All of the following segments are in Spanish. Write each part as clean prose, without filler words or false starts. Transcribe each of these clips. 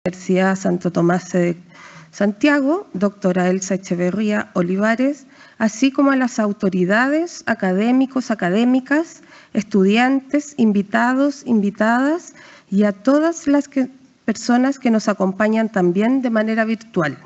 Universidad Santo Tomás de Santiago, doctora Elsa Echeverría Olivares, así como a las autoridades, académicos, académicas, estudiantes, invitados, invitadas y a todas las personas que nos acompañan también de manera virtual.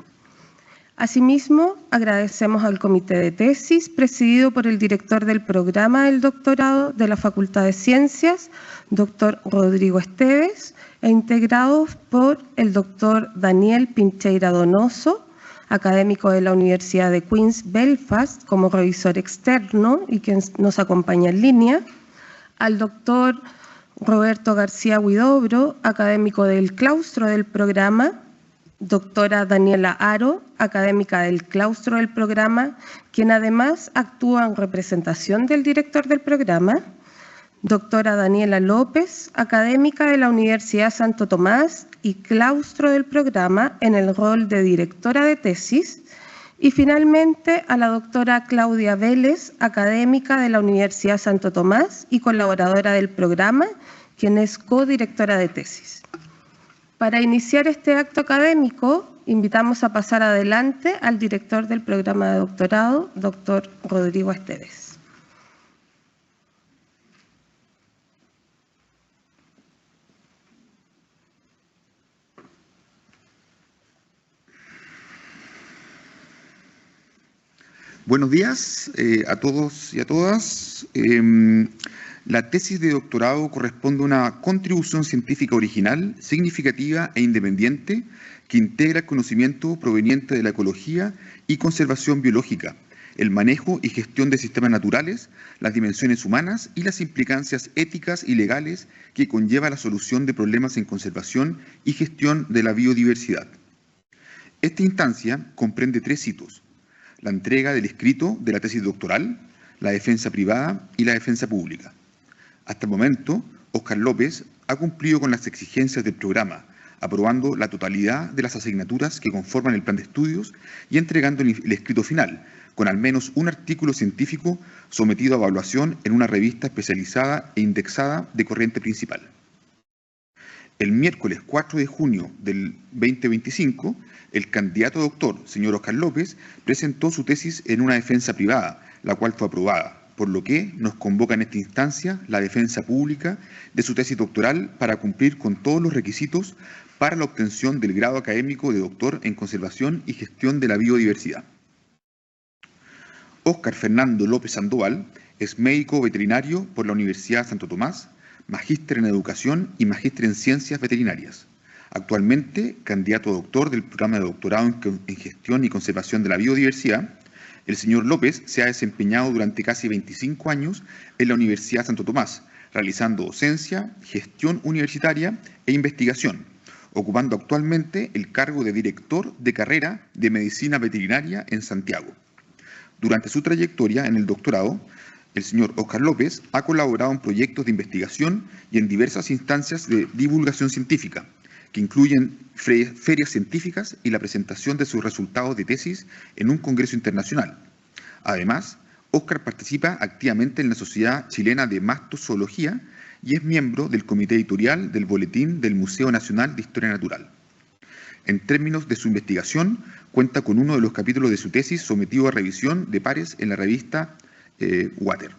Asimismo, agradecemos al Comité de Tesis, presidido por el director del programa del doctorado de la Facultad de Ciencias, doctor Rodrigo Esteves, e integrados por el doctor Daniel Pincheira Donoso, académico de la Universidad de Queen's Belfast como revisor externo y quien nos acompaña en línea, al doctor Roberto García Huidobro, académico del claustro del programa, doctora Daniela Aro, académica del claustro del programa, quien además actúa en representación del director del programa, doctora Daniela López, académica de la Universidad Santo Tomás y claustro del programa en el rol de directora de tesis, y finalmente a la doctora Claudia Vélez, académica de la Universidad Santo Tomás y colaboradora del programa, quien es codirectora de tesis. Para iniciar este acto académico, invitamos a pasar adelante al director del programa de doctorado, doctor Rodrigo Esteves. Buenos días a todos y a todas. La tesis de doctorado corresponde a una contribución científica original, significativa e independiente que integra el conocimiento proveniente de la ecología y conservación biológica, el manejo y gestión de sistemas naturales, las dimensiones humanas y las implicancias éticas y legales que conlleva la solución de problemas en conservación y gestión de la biodiversidad. Esta instancia comprende 3 hitos: la entrega del escrito de la tesis doctoral, la defensa privada y la defensa pública. Hasta el momento, Óscar López ha cumplido con las exigencias del programa, aprobando la totalidad de las asignaturas que conforman el plan de estudios y entregando el escrito final, con al menos un artículo científico sometido a evaluación en una revista especializada e indexada de corriente principal. El miércoles 4 de junio del 2025, el candidato doctor, señor Óscar López, presentó su tesis en una defensa privada, la cual fue aprobada, por lo que nos convoca en esta instancia la defensa pública de su tesis doctoral para cumplir con todos los requisitos para la obtención del grado académico de doctor en conservación y gestión de la biodiversidad. Óscar Fernando López Sandoval es médico veterinario por la Universidad Santo Tomás, magíster en educación y magíster en ciencias veterinarias. Actualmente, candidato a doctor del programa de doctorado en gestión y conservación de la biodiversidad, el señor López se ha desempeñado durante casi 25 años en la Universidad Santo Tomás, realizando docencia, gestión universitaria e investigación, ocupando actualmente el cargo de director de carrera de medicina veterinaria en Santiago. Durante su trayectoria en el doctorado, el señor Óscar López ha colaborado en proyectos de investigación y en diversas instancias de divulgación científica, que incluyen ferias científicas y la presentación de sus resultados de tesis en un congreso internacional. Además, Óscar participa activamente en la Sociedad Chilena de Mastozoología y es miembro del comité editorial del Boletín del Museo Nacional de Historia Natural. En términos de su investigación, cuenta con uno de los capítulos de su tesis sometido a revisión de pares en la revista Water.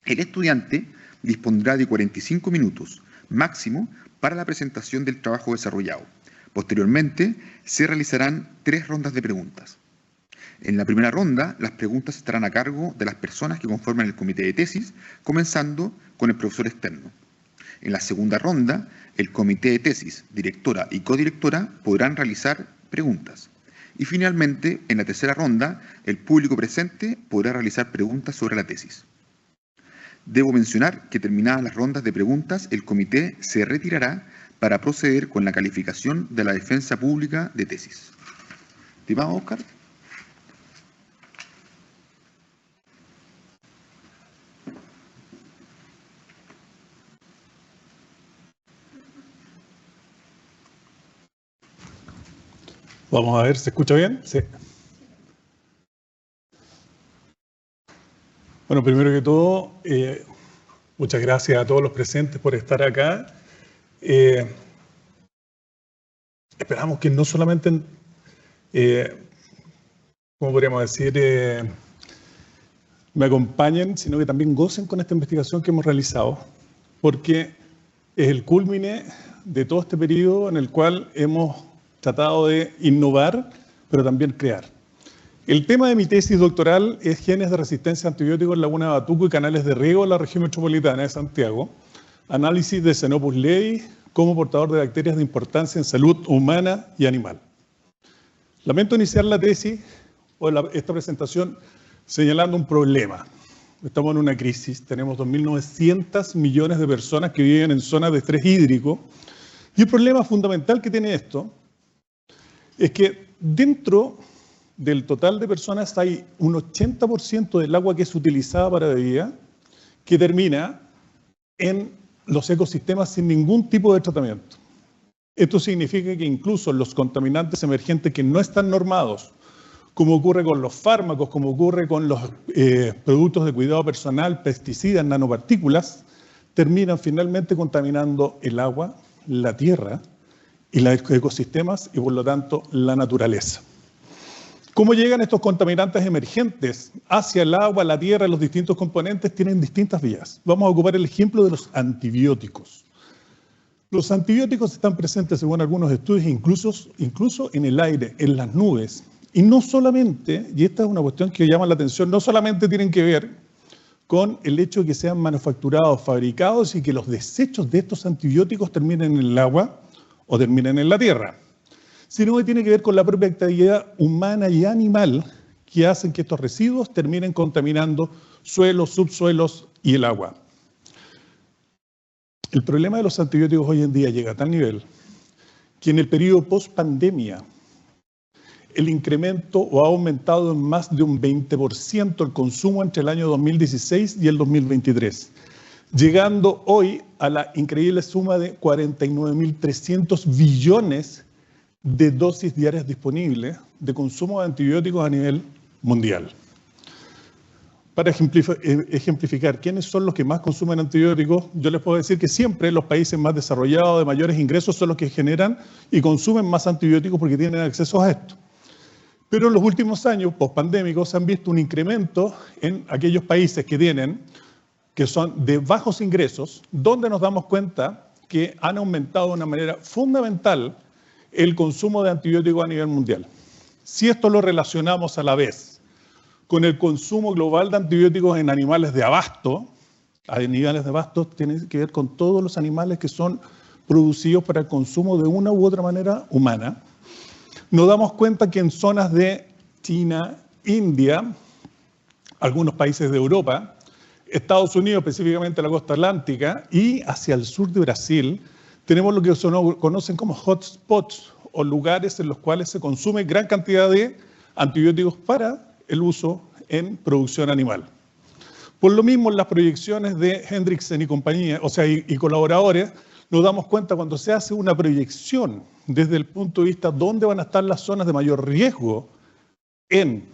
El estudiante dispondrá de 45 minutos máximo para la presentación del trabajo desarrollado. Posteriormente, se realizarán 3 rondas de preguntas. En la primera ronda, las preguntas estarán a cargo de las personas que conforman el comité de tesis, comenzando con el profesor externo. En la segunda ronda, el comité de tesis, directora y codirectora podrán realizar preguntas. Y finalmente, en la tercera ronda, el público presente podrá realizar preguntas sobre la tesis. Debo mencionar que terminadas las rondas de preguntas, el comité se retirará para proceder con la calificación de la defensa pública de tesis. Estimado Óscar. Vamos a ver, ¿se escucha bien? Sí. Bueno, primero que todo, muchas gracias a todos los presentes por estar acá. esperamos que no solamente, ¿cómo podríamos decir?, me acompañen, sino que también gocen con esta investigación que hemos realizado, porque es el cúlmine de todo este periodo en el cual hemos tratado de innovar, pero también crear. El tema de mi tesis doctoral es genes de resistencia a antibióticos en Laguna de Batuco y canales de riego en la región metropolitana de Santiago, análisis de Xenopus levi como portador de bacterias de importancia en salud humana y animal. Lamento iniciar la tesis o esta presentación señalando un problema. Estamos en una crisis, tenemos 2.900 millones de personas que viven en zonas de estrés hídrico, y el problema fundamental que tiene esto es que dentro del total de personas hay un 80% del agua que es utilizada para bebida que termina en los ecosistemas sin ningún tipo de tratamiento. Esto significa que incluso los contaminantes emergentes que no están normados, como ocurre con los fármacos, como ocurre con los productos de cuidado personal, pesticidas, nanopartículas, terminan finalmente contaminando el agua, la tierra y los ecosistemas y por lo tanto la naturaleza. ¿Cómo llegan estos contaminantes emergentes hacia el agua, la tierra y los distintos componentes? Tienen distintas vías. Vamos a ocupar el ejemplo de los antibióticos. Los antibióticos están presentes, según algunos estudios, incluso en el aire, en las nubes. Y no solamente, y esta es una cuestión que llama la atención, no solamente tienen que ver con el hecho de que sean manufacturados, fabricados y que los desechos de estos antibióticos terminen en el agua o terminen en la tierra, sino que tiene que ver con la propia actividad humana y animal que hacen que estos residuos terminen contaminando suelos, subsuelos y el agua. El problema de los antibióticos hoy en día llega a tal nivel que en el periodo post-pandemia el incremento o ha aumentado en más de un 20% el consumo entre el año 2016 y el 2023, llegando hoy a la increíble suma de 49.300 billones de dosis diarias disponibles de consumo de antibióticos a nivel mundial. Para ejemplificar quiénes son los que más consumen antibióticos, yo les puedo decir que siempre los países más desarrollados, de mayores ingresos, son los que generan y consumen más antibióticos porque tienen acceso a esto. Pero en los últimos años, pospandémicos, se han visto un incremento en aquellos países que son de bajos ingresos, donde nos damos cuenta que han aumentado de una manera fundamental el consumo de antibióticos a nivel mundial. Si esto lo relacionamos a la vez con el consumo global de antibióticos en animales de abasto, tiene que ver con todos los animales que son producidos para el consumo de una u otra manera humana, nos damos cuenta que en zonas de China, India, algunos países de Europa, Estados Unidos, específicamente la costa atlántica, y hacia el sur de Brasil, tenemos lo que se conocen como hotspots, o lugares en los cuales se consume gran cantidad de antibióticos para el uso en producción animal. Por lo mismo, en las proyecciones de Hendrickson y compañía, y colaboradores, nos damos cuenta cuando se hace una proyección desde el punto de vista dónde van a estar las zonas de mayor riesgo en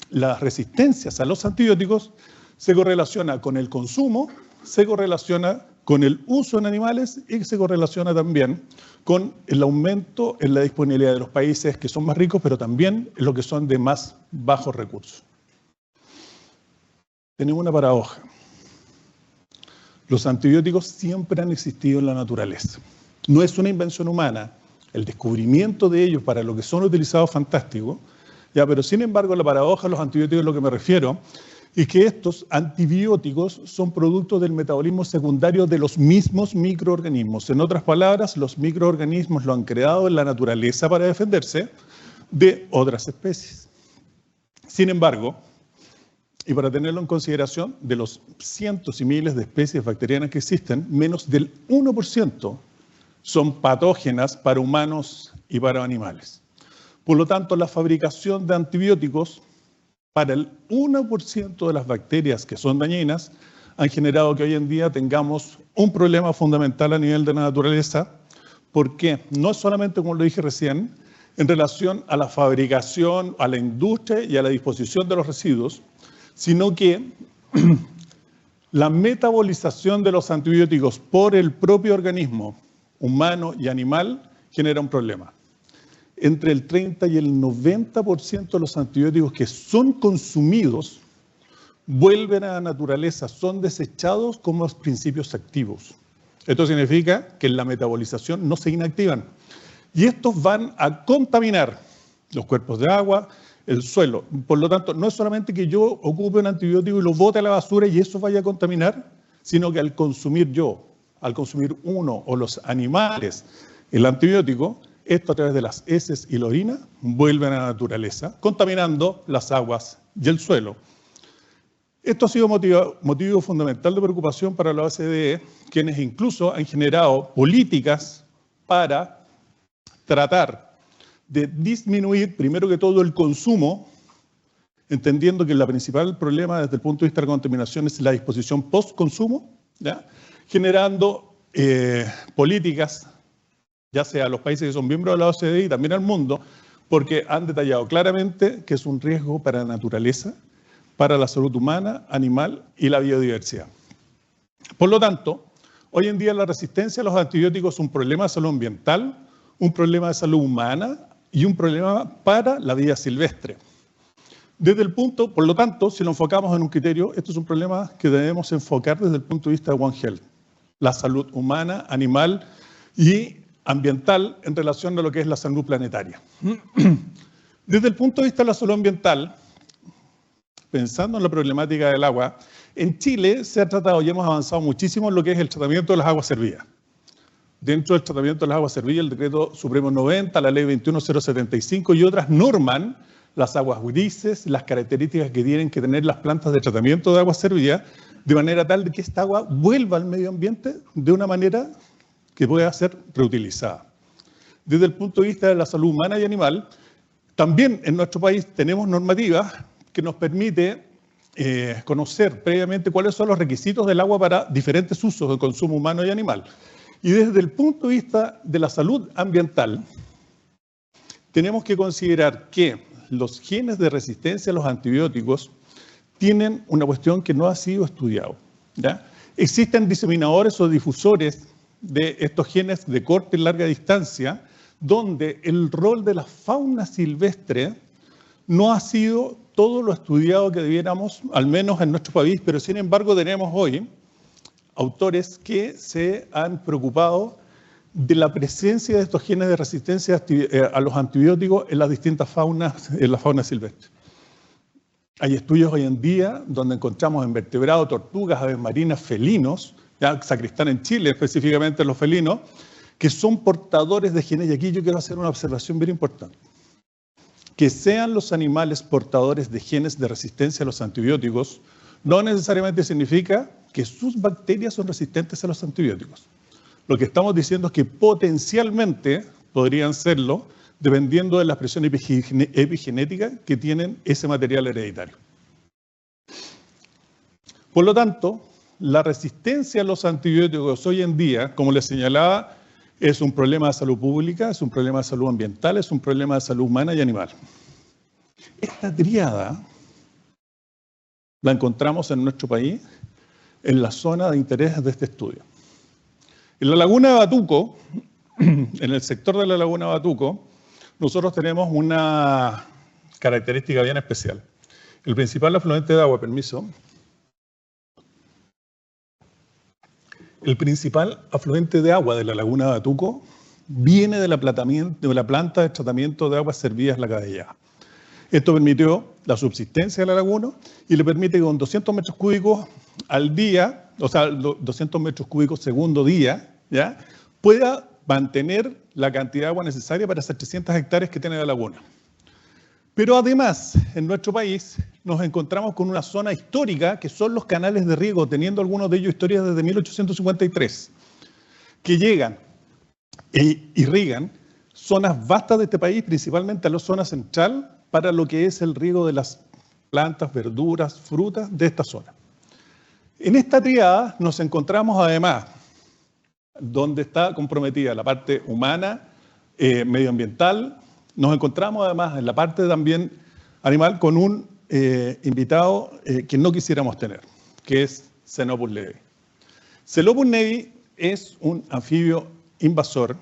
las resistencias a los antibióticos, se correlaciona con el consumo, se correlaciona con el uso en animales y se correlaciona también con el aumento en la disponibilidad de los países que son más ricos, pero también en los que son de más bajos recursos. Tenemos una paradoja. Los antibióticos siempre han existido en la naturaleza. No es una invención humana. El descubrimiento de ellos para lo que son utilizados fantástico, pero sin embargo la paradoja de los antibióticos a lo que me refiero es que estos antibióticos son productos del metabolismo secundario de los mismos microorganismos. En otras palabras, los microorganismos lo han creado en la naturaleza para defenderse de otras especies. Sin embargo, y para tenerlo en consideración, de los cientos y miles de especies bacterianas que existen, menos del 1% son patógenas para humanos y para animales. Por lo tanto, la fabricación de antibióticos para el 1% de las bacterias que son dañinas han generado que hoy en día tengamos un problema fundamental a nivel de la naturaleza, porque no es solamente, como lo dije recién, en relación a la fabricación, a la industria y a la disposición de los residuos, sino que la metabolización de los antibióticos por el propio organismo humano y animal genera un problema. entre el 30 y el 90% de los antibióticos que son consumidos vuelven a la naturaleza, son desechados como principios activos. Esto significa que en la metabolización no se inactivan. Y estos van a contaminar los cuerpos de agua, el suelo. Por lo tanto, no es solamente que yo ocupe un antibiótico y lo bote a la basura y eso vaya a contaminar, sino que al consumir uno o los animales el antibiótico, esto a través de las heces y la orina vuelven a la naturaleza, contaminando las aguas y el suelo. Esto ha sido motivo fundamental de preocupación para la OCDE, quienes incluso han generado políticas para tratar de disminuir, primero que todo, el consumo, entendiendo que el principal problema desde el punto de vista de la contaminación es la disposición post-consumo, ¿ya? Generando políticas, ya sea a los países que son miembros de la OCDE y también al mundo, porque han detallado claramente que es un riesgo para la naturaleza, para la salud humana, animal y la biodiversidad. Por lo tanto, hoy en día la resistencia a los antibióticos es un problema de salud ambiental, un problema de salud humana y un problema para la vida silvestre. Por lo tanto, si lo enfocamos en un criterio, esto es un problema que debemos enfocar desde el punto de vista de One Health, la salud humana, animal y ambiental en relación a lo que es la salud planetaria. Desde el punto de vista de la salud ambiental, pensando en la problemática del agua, en Chile se ha tratado y hemos avanzado muchísimo en lo que es el tratamiento de las aguas servidas. Dentro del tratamiento de las aguas servidas, el Decreto Supremo 90, la Ley 21075 y otras norman las aguas grises, las características que tienen que tener las plantas de tratamiento de aguas servidas, de manera tal de que esta agua vuelva al medio ambiente de una manera que pueda ser reutilizada. Desde el punto de vista de la salud humana y animal, también en nuestro país tenemos normativas que nos permite conocer previamente cuáles son los requisitos del agua para diferentes usos de consumo humano y animal. Y desde el punto de vista de la salud ambiental, tenemos que considerar que los genes de resistencia a los antibióticos tienen una cuestión que no ha sido estudiado, ¿ya? Existen diseminadores o difusores de estos genes de corta y larga distancia, donde el rol de la fauna silvestre no ha sido todo lo estudiado que debiéramos, al menos en nuestro país, pero sin embargo tenemos hoy autores que se han preocupado de la presencia de estos genes de resistencia a los antibióticos en las distintas faunas, en la fauna silvestre. Hay estudios hoy en día donde encontramos invertebrados, tortugas, aves marinas, felinos, ya Sacristán en Chile, específicamente los felinos, que son portadores de genes. Y aquí yo quiero hacer una observación bien importante. Que sean los animales portadores de genes de resistencia a los antibióticos no necesariamente significa que sus bacterias son resistentes a los antibióticos. Lo que estamos diciendo es que potencialmente podrían serlo dependiendo de la expresión epigenética que tienen ese material hereditario. Por lo tanto, la resistencia a los antibióticos hoy en día, como les señalaba, es un problema de salud pública, es un problema de salud ambiental, es un problema de salud humana y animal. Esta tríada la encontramos en nuestro país en la zona de interés de este estudio. En la laguna de Batuco, en el sector de la laguna de Batuco, nosotros tenemos una característica bien especial. El principal afluente de agua, permiso. El principal afluente de agua de la laguna de Batuco viene de la planta de tratamiento de aguas servidas La Cadellada. Esto permitió la subsistencia de la laguna y le permite que con 200 metros cúbicos al día, o sea, 200 metros cúbicos segundo día, ¿ya?, pueda mantener la cantidad de agua necesaria para esas 300 hectáreas que tiene la laguna. Pero además, en nuestro país nos encontramos con una zona histórica que son los canales de riego, teniendo algunos de ellos historias desde 1853, que llegan e irrigan zonas vastas de este país, principalmente a la zona central, para lo que es el riego de las plantas, verduras, frutas de esta zona. En esta triada nos encontramos además, donde está comprometida la parte humana, medioambiental. Nos encontramos además en la parte también animal con un invitado que no quisiéramos tener, que es Xenopus levi. Xenopus levi es un anfibio invasor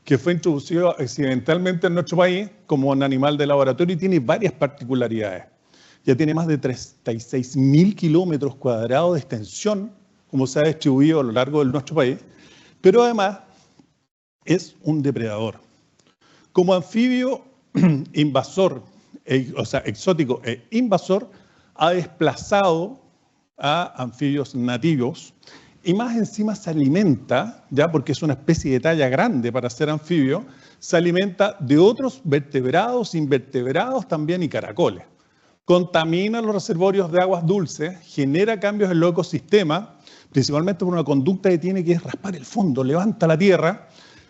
que fue introducido accidentalmente en nuestro país como un animal de laboratorio y tiene varias particularidades. Ya tiene más de 36.000 kilómetros cuadrados de extensión, como se ha distribuido a lo largo de nuestro país, pero además es un depredador. Como anfibio invasor, o sea, exótico e invasor, ha desplazado a anfibios nativos y más encima se alimenta, ya porque es una especie de talla grande para ser anfibio, se alimenta de otros vertebrados, invertebrados también y caracoles. Contamina los reservorios de aguas dulces, genera cambios en los ecosistemas, principalmente por una conducta que tiene que es raspar el fondo, levanta la tierra,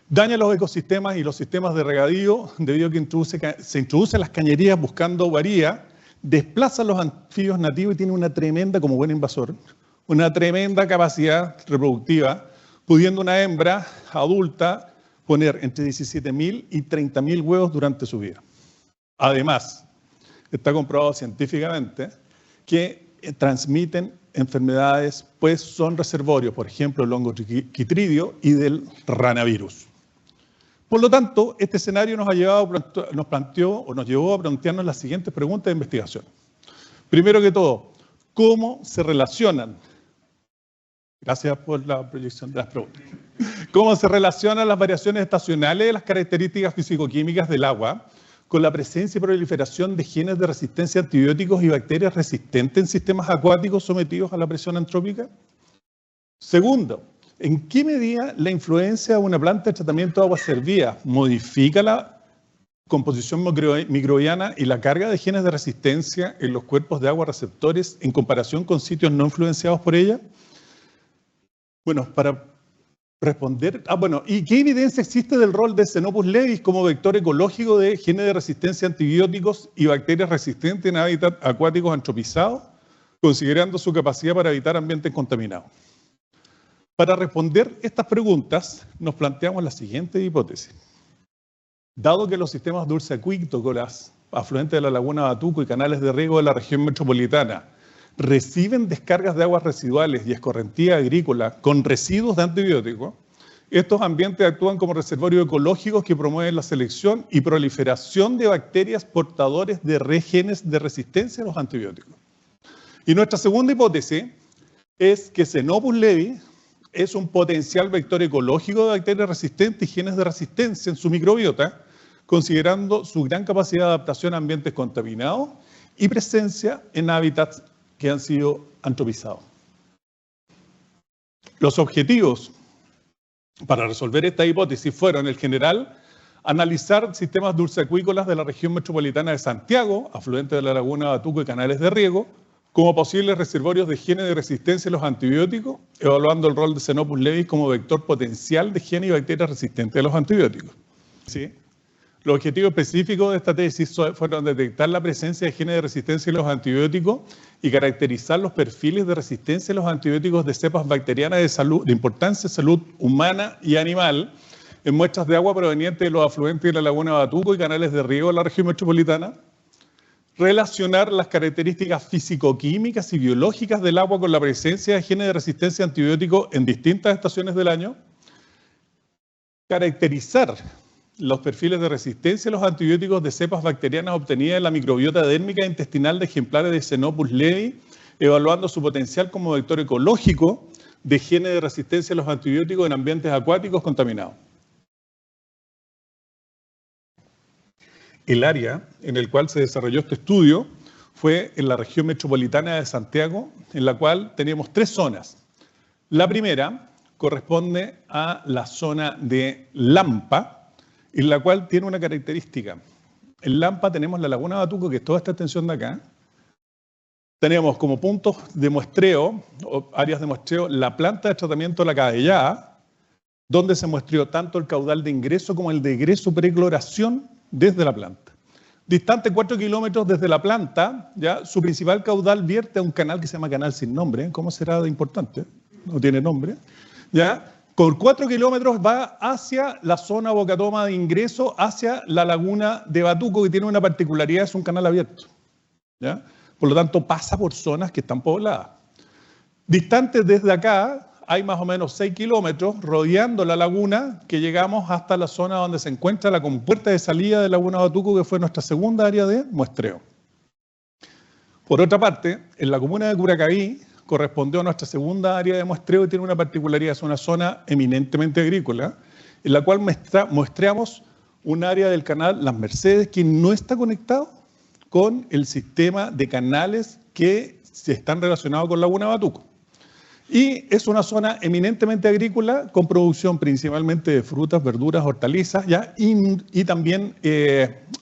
daña los ecosistemas y los sistemas de regadío debido a que se introducen las cañerías buscando guarida, desplaza a los anfibios nativos y tiene una tremenda, como buen invasor, una tremenda capacidad reproductiva, pudiendo una hembra adulta poner entre 17.000 y 30.000 huevos durante su vida. Además, está comprobado científicamente que transmiten enfermedades, pues son reservorios, por ejemplo, el hongo Chytridio y del ranavirus. Por lo tanto, este escenario nos llevó a plantearnos las siguientes preguntas de investigación. Primero que todo, ¿cómo se relacionan? Gracias por la proyección de las preguntas. ¿Cómo se relacionan las variaciones estacionales de las características físico-químicas del agua con la presencia y proliferación de genes de resistencia a antibióticos y bacterias resistentes en sistemas acuáticos sometidos a la presión antrópica? Segundo, ¿en qué medida la influencia de una planta de tratamiento de aguas servidas modifica la composición microbiana y la carga de genes de resistencia en los cuerpos de agua receptores en comparación con sitios no influenciados por ella? Bueno, para responder, ¿y qué evidencia existe del rol de Xenopus levis como vector ecológico de genes de resistencia a antibióticos y bacterias resistentes en hábitats acuáticos antropizados, considerando su capacidad para evitar ambientes contaminados? Para responder estas preguntas, nos planteamos la siguiente hipótesis. Dado que los sistemas dulceacuícolas, afluentes de la laguna Batuco y canales de riego de la región metropolitana, reciben descargas de aguas residuales y escorrentía agrícola con residuos de antibióticos, estos ambientes actúan como reservorios ecológicos que promueven la selección y proliferación de bacterias portadores de genes de resistencia a los antibióticos. Y nuestra segunda hipótesis es que Xenopus levis es un potencial vector ecológico de bacterias resistentes y genes de resistencia en su microbiota, considerando su gran capacidad de adaptación a ambientes contaminados y presencia en hábitats que han sido antropizados. Los objetivos para resolver esta hipótesis fueron, en general, analizar sistemas dulceacuícolas de la región metropolitana de Santiago, afluentes de la laguna Batuco y canales de riego, como posibles reservorios de genes de resistencia a los antibióticos, evaluando el rol de Xenopus levis como vector potencial de genes y bacterias resistentes a los antibióticos. ¿Sí? Los objetivos específicos de esta tesis fueron detectar la presencia de genes de resistencia a los antibióticos y caracterizar los perfiles de resistencia a los antibióticos de cepas bacterianas de importancia de salud humana y animal en muestras de agua provenientes de los afluentes de la laguna Batuco y canales de riego de la región metropolitana, relacionar las características físico-químicas y biológicas del agua con la presencia de genes de resistencia a antibióticos en distintas estaciones del año, caracterizar los perfiles de resistencia a los antibióticos de cepas bacterianas obtenidas en la microbiota dérmica e intestinal de ejemplares de Xenopus levis, evaluando su potencial como vector ecológico de genes de resistencia a los antibióticos en ambientes acuáticos contaminados. El área en el cual se desarrolló este estudio fue en la región metropolitana de Santiago, en la cual teníamos 3 zonas. La primera corresponde a la zona de Lampa, en la cual tiene una característica. En Lampa tenemos la laguna Batuco, que es toda esta extensión de acá. Tenemos como puntos de muestreo, o áreas de muestreo, la planta de tratamiento de la Cabellá, donde se muestreó tanto el caudal de ingreso como el de egreso precloración desde la planta. Distante 4 kilómetros desde la planta, ¿ya? Su principal caudal vierte a un canal que se llama Canal Sin Nombre. ¿Cómo será de importante? No tiene nombre. ¿Ya? Con 4 kilómetros va hacia la zona Bocatoma de ingreso, hacia la laguna de Batuco, que tiene una particularidad, es un canal abierto. ¿Ya? Por lo tanto, pasa por zonas que están pobladas. Distante desde acá hay más o menos 6 kilómetros rodeando la laguna que llegamos hasta la zona donde se encuentra la compuerta de salida de Laguna Batuco, que fue nuestra segunda área de muestreo. Por otra parte, en la comuna de Curacaví correspondió a nuestra segunda área de muestreo y tiene una particularidad, es una zona eminentemente agrícola, en la cual muestreamos un área del canal Las Mercedes que no está conectado con el sistema de canales que se están relacionados con Laguna Batuco. Y es una zona eminentemente agrícola con producción principalmente de frutas, verduras, hortalizas, ¿ya? Y también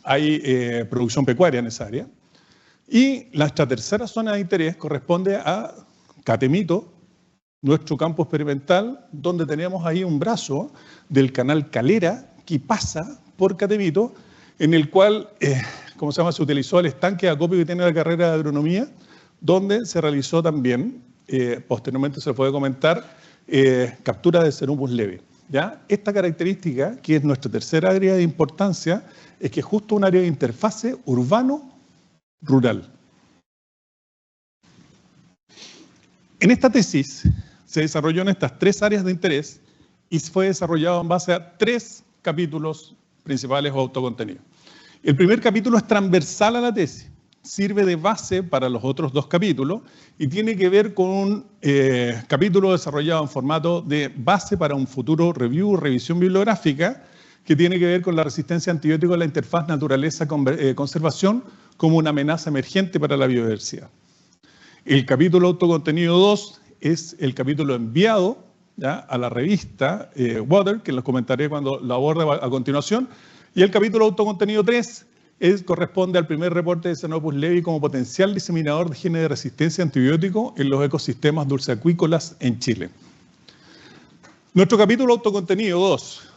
hay producción pecuaria en esa área. Y nuestra tercera zona de interés corresponde a Catemito, nuestro campo experimental, donde tenemos ahí un brazo del canal Calera que pasa por Catemito, en el cual, se utilizó el estanque de acopio que tiene la carrera de agronomía, donde se realizó también, posteriormente se puede comentar, captura de Xenopus levi. ¿Ya? Esta característica, que es nuestra tercera área de importancia, es que es justo un área de interfase urbano-rural. En esta tesis se desarrolló en estas 3 áreas de interés y fue desarrollado en base a 3 capítulos principales o autocontenidos. El primer capítulo es transversal a la tesis, sirve de base para los otros 2 capítulos y tiene que ver con un capítulo desarrollado en formato de base para un futuro revisión bibliográfica que tiene que ver con la resistencia a antibióticos en la interfaz naturaleza-conservación como una amenaza emergente para la biodiversidad. El capítulo autocontenido 2 es el capítulo enviado, ¿ya?, a la revista Water, que los comentaré cuando lo aborde a continuación, y el capítulo autocontenido 3 corresponde al primer reporte de Xenopus levi como potencial diseminador de genes de resistencia a antibióticos en los ecosistemas dulceacuícolas en Chile. Nuestro capítulo autocontenido 2,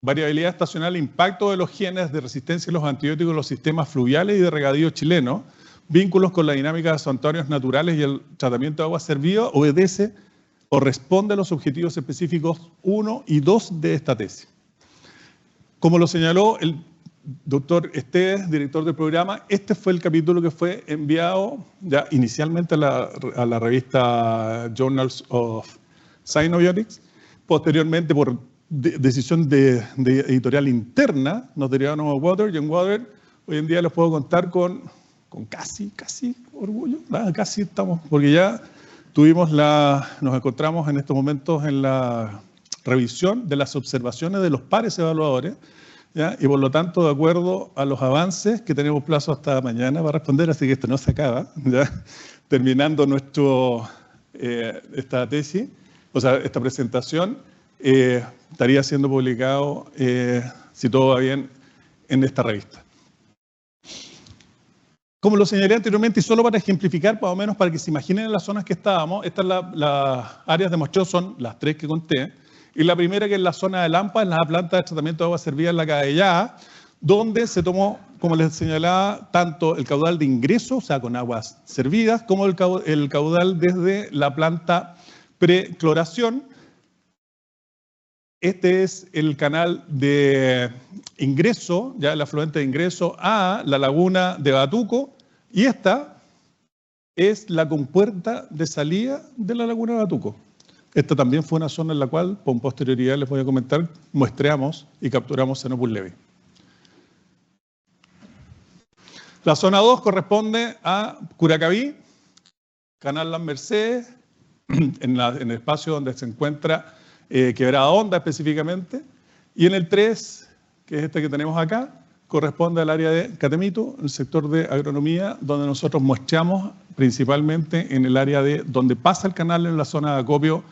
variabilidad estacional e impacto de los genes de resistencia a los antibióticos en los sistemas fluviales y de regadío chilenos, vínculos con la dinámica de santuarios naturales y el tratamiento de aguas servidas, obedece o responde a los objetivos específicos 1 y 2 de esta tesis. Como lo señaló el doctor Esteves, director del programa, este fue el capítulo que fue enviado ya inicialmente a la revista Journals of Cynobiotics, posteriormente por decisión de editorial interna, nos derivamos a Water, y en Water hoy en día les puedo contar con casi orgullo, casi estamos, porque ya nos encontramos en estos momentos en la revisión de las observaciones de los pares evaluadores, ¿ya? Y por lo tanto, de acuerdo a los avances que tenemos plazo hasta mañana para responder, así que esto no se acaba, ¿ya? Terminando esta tesis, o sea, esta presentación, estaría siendo publicado, si todo va bien, en esta revista. Como lo señalé anteriormente, y solo para ejemplificar, más o menos para que se imaginen en las zonas que estábamos, estas las áreas de muestreo son las 3 que conté, y la primera, que es la zona de Lampa, en la planta de tratamiento de agua servida en la Cadellada, donde se tomó, como les señalaba, tanto el caudal de ingreso, o sea, con aguas servidas, como el caudal desde la planta precloración. Este es el canal de ingreso, ya el afluente de ingreso a la laguna de Batuco, y esta es la compuerta de salida de la laguna de Batuco. Esta también fue una zona en la cual, con posterioridad les voy a comentar, muestreamos y capturamos Xenopus levi. La zona 2 corresponde a Curacaví, Canal Las Mercedes, en el espacio donde se encuentra Quebrada Honda específicamente, y en el 3, que es este que tenemos acá, corresponde al área de Catemito, el sector de agronomía, donde nosotros muestreamos principalmente en el área de donde pasa el canal en la zona de acopio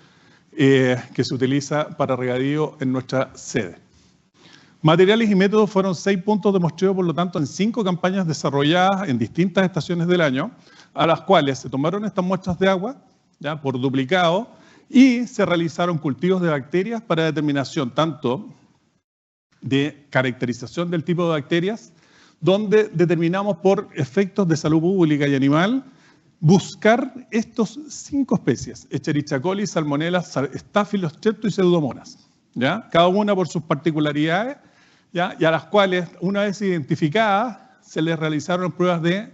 que se utiliza para regadío en nuestra sede. Materiales y métodos fueron 6 puntos de muestreo, por lo tanto, en 5 campañas desarrolladas en distintas estaciones del año, a las cuales se tomaron estas muestras de agua, ya por duplicado, y se realizaron cultivos de bacterias para determinación tanto de caracterización del tipo de bacterias, donde determinamos por efectos de salud pública y animal buscar estos 5 especies: Escherichia coli, Salmonella, Staphylococcus, Streptococcus y Pseudomonas, ¿ya? Cada una por sus particularidades, ¿ya? Y a las cuales, una vez identificadas, se les realizaron pruebas de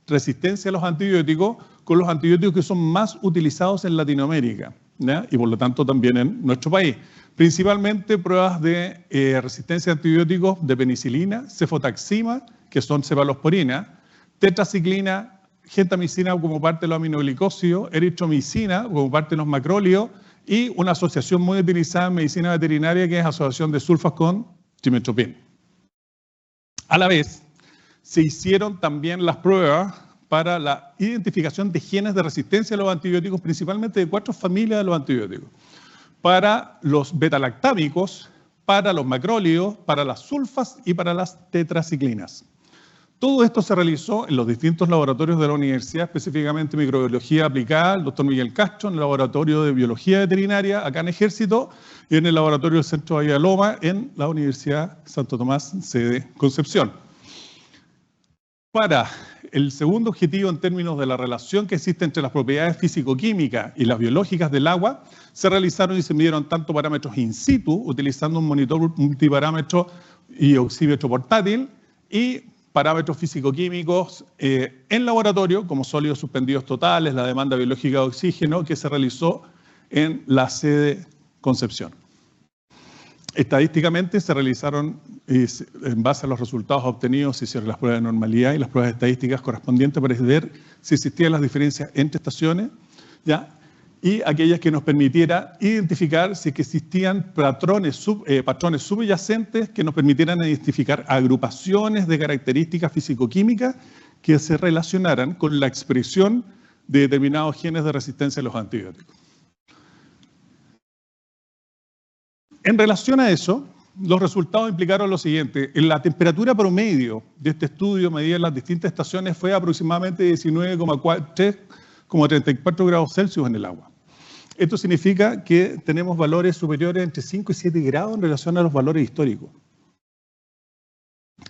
resistencia a los antibióticos, con los antibióticos que son más utilizados en Latinoamérica, ¿ya? Y por lo tanto también en nuestro país. Principalmente pruebas de resistencia a antibióticos de penicilina, cefotaxima, que son cefalosporina, tetraciclina, gentamicina como parte de los aminoglicósidos, eritromicina como parte de los macrólidos y una asociación muy utilizada en medicina veterinaria que es asociación de sulfas con trimestoprim. A la vez, se hicieron también las pruebas para la identificación de genes de resistencia a los antibióticos, principalmente de 4 familias de los antibióticos. Para los betalactámicos, para los macrólidos, para las sulfas y para las tetraciclinas. Todo esto se realizó en los distintos laboratorios de la universidad, específicamente microbiología aplicada, el doctor Miguel Castro, en el laboratorio de biología veterinaria, acá en Ejército, y en el laboratorio del Centro Bahía Loma, en la Universidad Santo Tomás, sede Concepción. Para el segundo objetivo en términos de la relación que existe entre las propiedades físico-químicas y las biológicas del agua, se realizaron y se midieron tanto parámetros in situ, utilizando un monitor multiparámetro y oxímetro portátil, y parámetros físico-químicos en laboratorio, como sólidos suspendidos totales, la demanda biológica de oxígeno, que se realizó en la sede Concepción. Estadísticamente se realizaron, en base a los resultados obtenidos, se hicieron las pruebas de normalidad y las pruebas estadísticas correspondientes para ver si existían las diferencias entre estaciones, ¿ya? Y aquellas que nos permitiera identificar si existían patrones subyacentes que nos permitieran identificar agrupaciones de características físico-químicas que se relacionaran con la expresión de determinados genes de resistencia a los antibióticos. En relación a eso, los resultados implicaron lo siguiente. La temperatura promedio de este estudio medida en las distintas estaciones fue aproximadamente 19,34 grados Celsius en el agua. Esto significa que tenemos valores superiores entre 5 y 7 grados en relación a los valores históricos.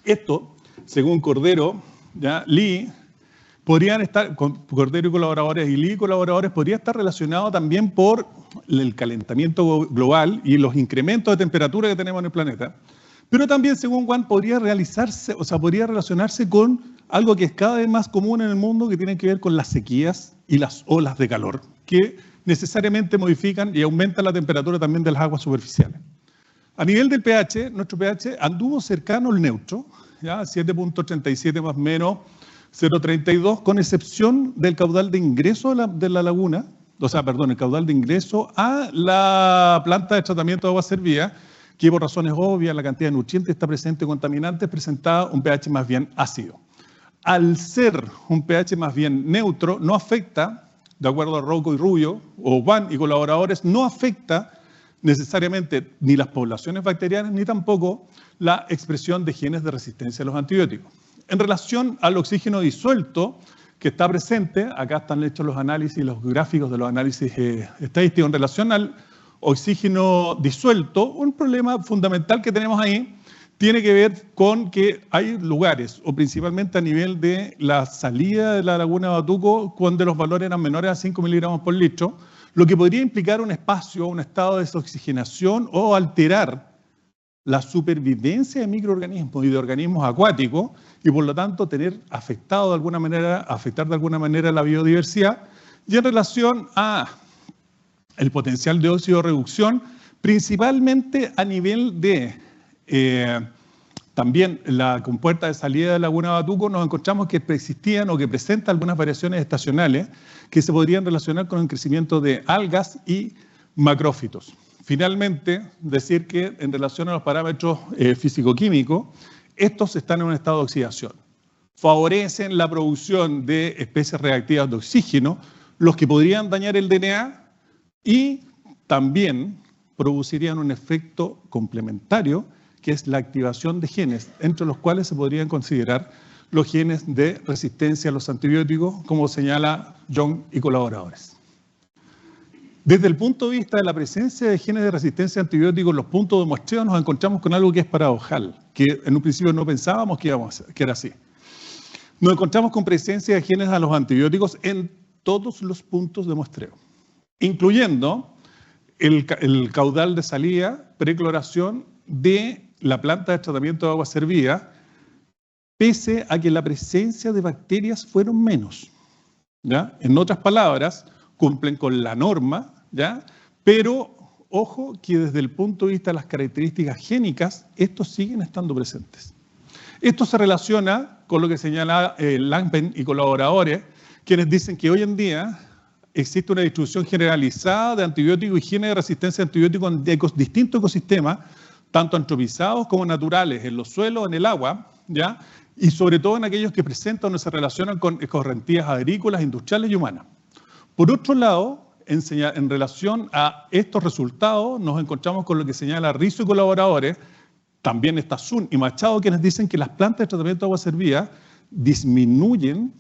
Esto, según Cordero, ¿ya? Lee, podrían estar, Cordero y colaboradores, y Lee y colaboradores, podría estar relacionado también por el calentamiento global y los incrementos de temperatura que tenemos en el planeta. Pero también, según Juan, podría relacionarse con algo que es cada vez más común en el mundo, que tiene que ver con las sequías y las olas de calor, que necesariamente modifican y aumentan la temperatura también de las aguas superficiales. A nivel del pH, nuestro pH anduvo cercano al neutro, 7.37 más o menos 0.32, con excepción del caudal de ingreso de la laguna, el caudal de ingreso a la planta de tratamiento de agua servida, que por razones obvias, la cantidad de nutrientes está presente, contaminantes, presentaba un pH más bien ácido. Al ser un pH más bien neutro, no afecta, de acuerdo a Rocco y Rubio, o Juan y colaboradores, no afecta necesariamente ni las poblaciones bacterianas, ni tampoco la expresión de genes de resistencia a los antibióticos. En relación al oxígeno disuelto, que está presente, acá están hechos los análisis, los gráficos de los análisis estadísticos en relación al oxígeno disuelto, un problema fundamental que tenemos ahí tiene que ver con que hay lugares, o principalmente a nivel de la salida de la laguna de Batuco, cuando los valores eran menores a 5 miligramos por litro, lo que podría implicar un espacio, un estado de desoxigenación o alterar la supervivencia de microorganismos y de organismos acuáticos y por lo tanto afectar de alguna manera la biodiversidad. Y en relación a el potencial de óxido reducción, principalmente a nivel de también la compuerta de salida de Laguna Batuco, nos encontramos que existían o que presentan algunas variaciones estacionales que se podrían relacionar con el crecimiento de algas y macrófitos. Finalmente, decir que en relación a los parámetros físico-químicos, estos están en un estado de oxidación. Favorecen la producción de especies reactivas de oxígeno, los que podrían dañar el DNA y también producirían un efecto complementario, que es la activación de genes, entre los cuales se podrían considerar los genes de resistencia a los antibióticos, como señala John y colaboradores. Desde el punto de vista de la presencia de genes de resistencia a antibióticos en los puntos de muestreo, nos encontramos con algo que es paradojal, que en un principio no pensábamos que era así. Nos encontramos con presencia de genes a los antibióticos en todos los puntos de muestreo, incluyendo el caudal de salida, precloración de la planta de tratamiento de agua servida, pese a que la presencia de bacterias fueron menos, ¿ya? En otras palabras, cumplen con la norma, ¿ya? Pero, ojo, que desde el punto de vista de las características génicas, estos siguen estando presentes. Esto se relaciona con lo que señala Langpen y colaboradores, quienes dicen que hoy en día existe una distribución generalizada de antibióticos y genes de resistencia a antibióticos en distintos ecosistemas, tanto antropizados como naturales, en los suelos, en el agua, ¿ya? Y sobre todo en aquellos que presentan o se relacionan con escorrentías agrícolas, industriales y humanas. Por otro lado, en relación a estos resultados, nos encontramos con lo que señala Rizzo y colaboradores, también está Sun y Machado, quienes dicen que las plantas de tratamiento de agua servida disminuyen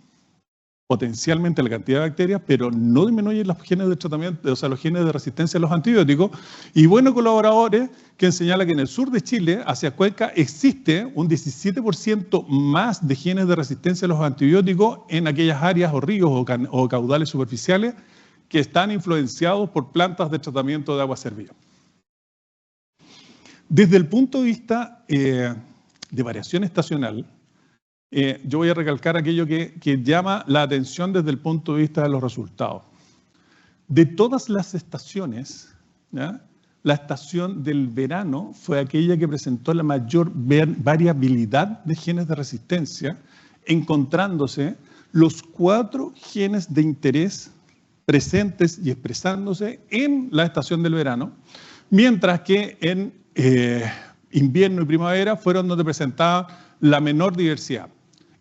potencialmente la cantidad de bacterias, pero no disminuyen los genes de tratamiento, o sea, los genes de resistencia a los antibióticos. Y buenos colaboradores que señala que en el sur de Chile, hacia Cuenca, existe un 17% más de genes de resistencia a los antibióticos en aquellas áreas o ríos o caudales superficiales que están influenciados por plantas de tratamiento de agua servida. Desde el punto de vista de variación estacional, yo voy a recalcar aquello que llama la atención desde el punto de vista de los resultados. De todas las estaciones, ¿ya?, la estación del verano fue aquella que presentó la mayor variabilidad de genes de resistencia, encontrándose los 4 genes de interés presentes y expresándose en la estación del verano, mientras que en invierno y primavera fueron donde presentaba la menor diversidad.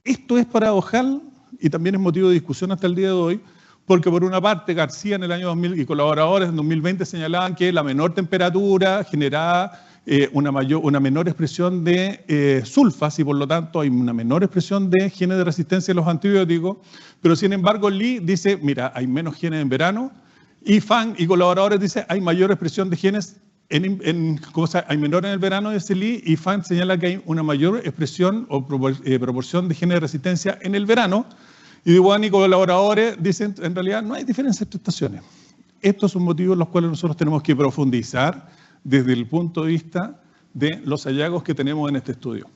Esto es paradojal y también es motivo de discusión hasta el día de hoy, porque por una parte García en el año 2000 y colaboradores en 2020 señalaban que la menor temperatura generaba una menor expresión de sulfas y por lo tanto hay una menor expresión de genes de resistencia a los antibióticos, pero sin embargo Lee dice, mira, hay menos genes en verano, y Fan y colaboradores dice hay mayor expresión de genes hay menor en el verano de Lee, y Fan señala que hay una mayor expresión o proporción de genes de resistencia en el verano, y Duan y colaboradores dicen en realidad no hay diferencia entre estaciones. Estos son motivos en los cuales nosotros tenemos que profundizar desde el punto de vista de los hallazgos que tenemos en este estudio.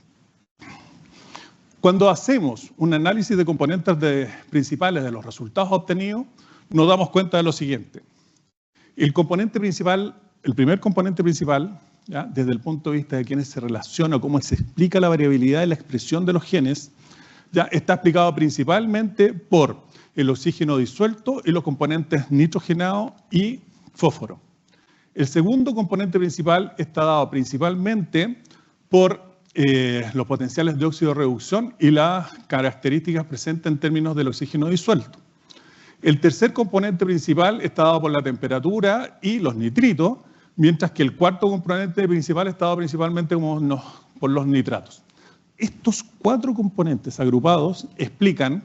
Cuando hacemos un análisis de componentes principales de los resultados obtenidos, nos damos cuenta de lo siguiente. El primer componente principal, ¿ya?, desde el punto de vista de quiénes se relaciona, cómo se explica la variabilidad de la expresión de los genes, ya está explicado principalmente por el oxígeno disuelto y los componentes nitrogenado y fósforo. El segundo componente principal está dado principalmente por los potenciales de óxido de reducción y las características presentes en términos del oxígeno disuelto. El tercer componente principal está dado por la temperatura y los nitritos, mientras que el cuarto componente principal está dado principalmente por los nitratos. Estos 4 componentes agrupados explican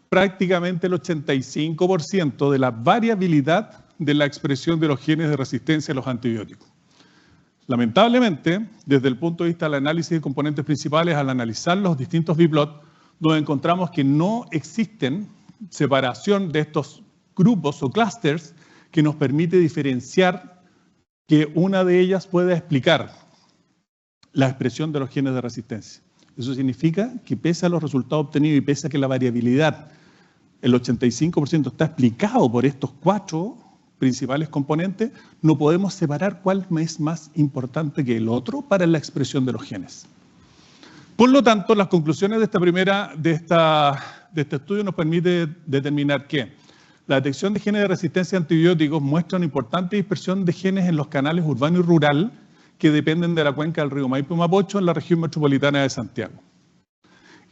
prácticamente el 85% de la variabilidad de la expresión de los genes de resistencia a los antibióticos. Lamentablemente, desde el punto de vista del análisis de componentes principales, al analizar los distintos biplots, nos encontramos que no existen separación de estos grupos o clústeres que nos permite diferenciar que una de ellas pueda explicar la expresión de los genes de resistencia. Eso significa que pese a los resultados obtenidos y pese a que la variabilidad, el 85% está explicado por estos 4 principales componentes, no podemos separar cuál es más importante que el otro para la expresión de los genes. Por lo tanto, las conclusiones de este estudio nos permiten determinar que la detección de genes de resistencia a antibióticos muestra una importante dispersión de genes en los canales urbano y rural que dependen de la cuenca del río Maipo y Mapocho en la región metropolitana de Santiago.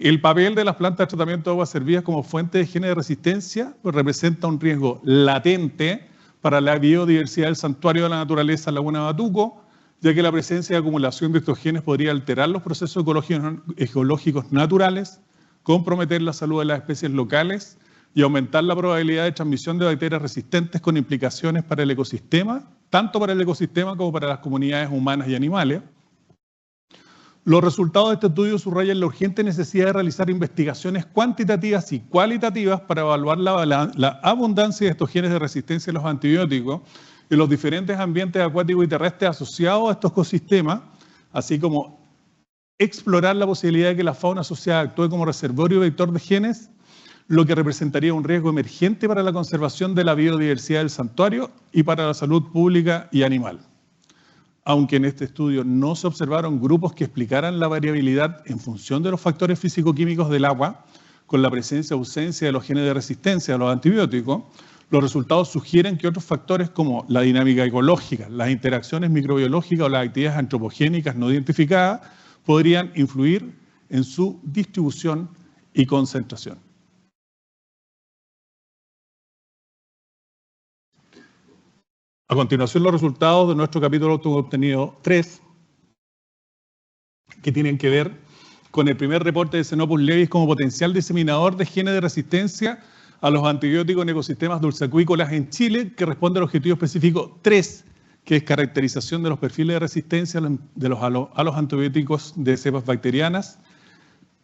El papel de las plantas de tratamiento de aguas servidas como fuente de genes de resistencia representa un riesgo latente para la biodiversidad del santuario de la naturaleza Laguna Batuco, ya que la presencia y acumulación de estos genes podría alterar los procesos ecológicos naturales, comprometer la salud de las especies locales y aumentar la probabilidad de transmisión de bacterias resistentes con implicaciones para el ecosistema, tanto para el ecosistema como para las comunidades humanas y animales. Los resultados de este estudio subrayan la urgente necesidad de realizar investigaciones cuantitativas y cualitativas para evaluar la abundancia de estos genes de resistencia a los antibióticos en los diferentes ambientes acuáticos y terrestres asociados a estos ecosistemas, así como explorar la posibilidad de que la fauna asociada actúe como reservorio y vector de genes, lo que representaría un riesgo emergente para la conservación de la biodiversidad del santuario y para la salud pública y animal. Aunque en este estudio no se observaron grupos que explicaran la variabilidad en función de los factores físico-químicos del agua, con la presencia o ausencia de los genes de resistencia a los antibióticos, los resultados sugieren que otros factores como la dinámica ecológica, las interacciones microbiológicas o las actividades antropogénicas no identificadas podrían influir en su distribución y concentración. A continuación, los resultados de nuestro capítulo obtenido 3, que tienen que ver con el primer reporte de Xenopus levis como potencial diseminador de genes de resistencia a los antibióticos en ecosistemas dulceacuícolas en Chile, que responde al objetivo específico 3, que es caracterización de los perfiles de resistencia a los antibióticos de cepas bacterianas,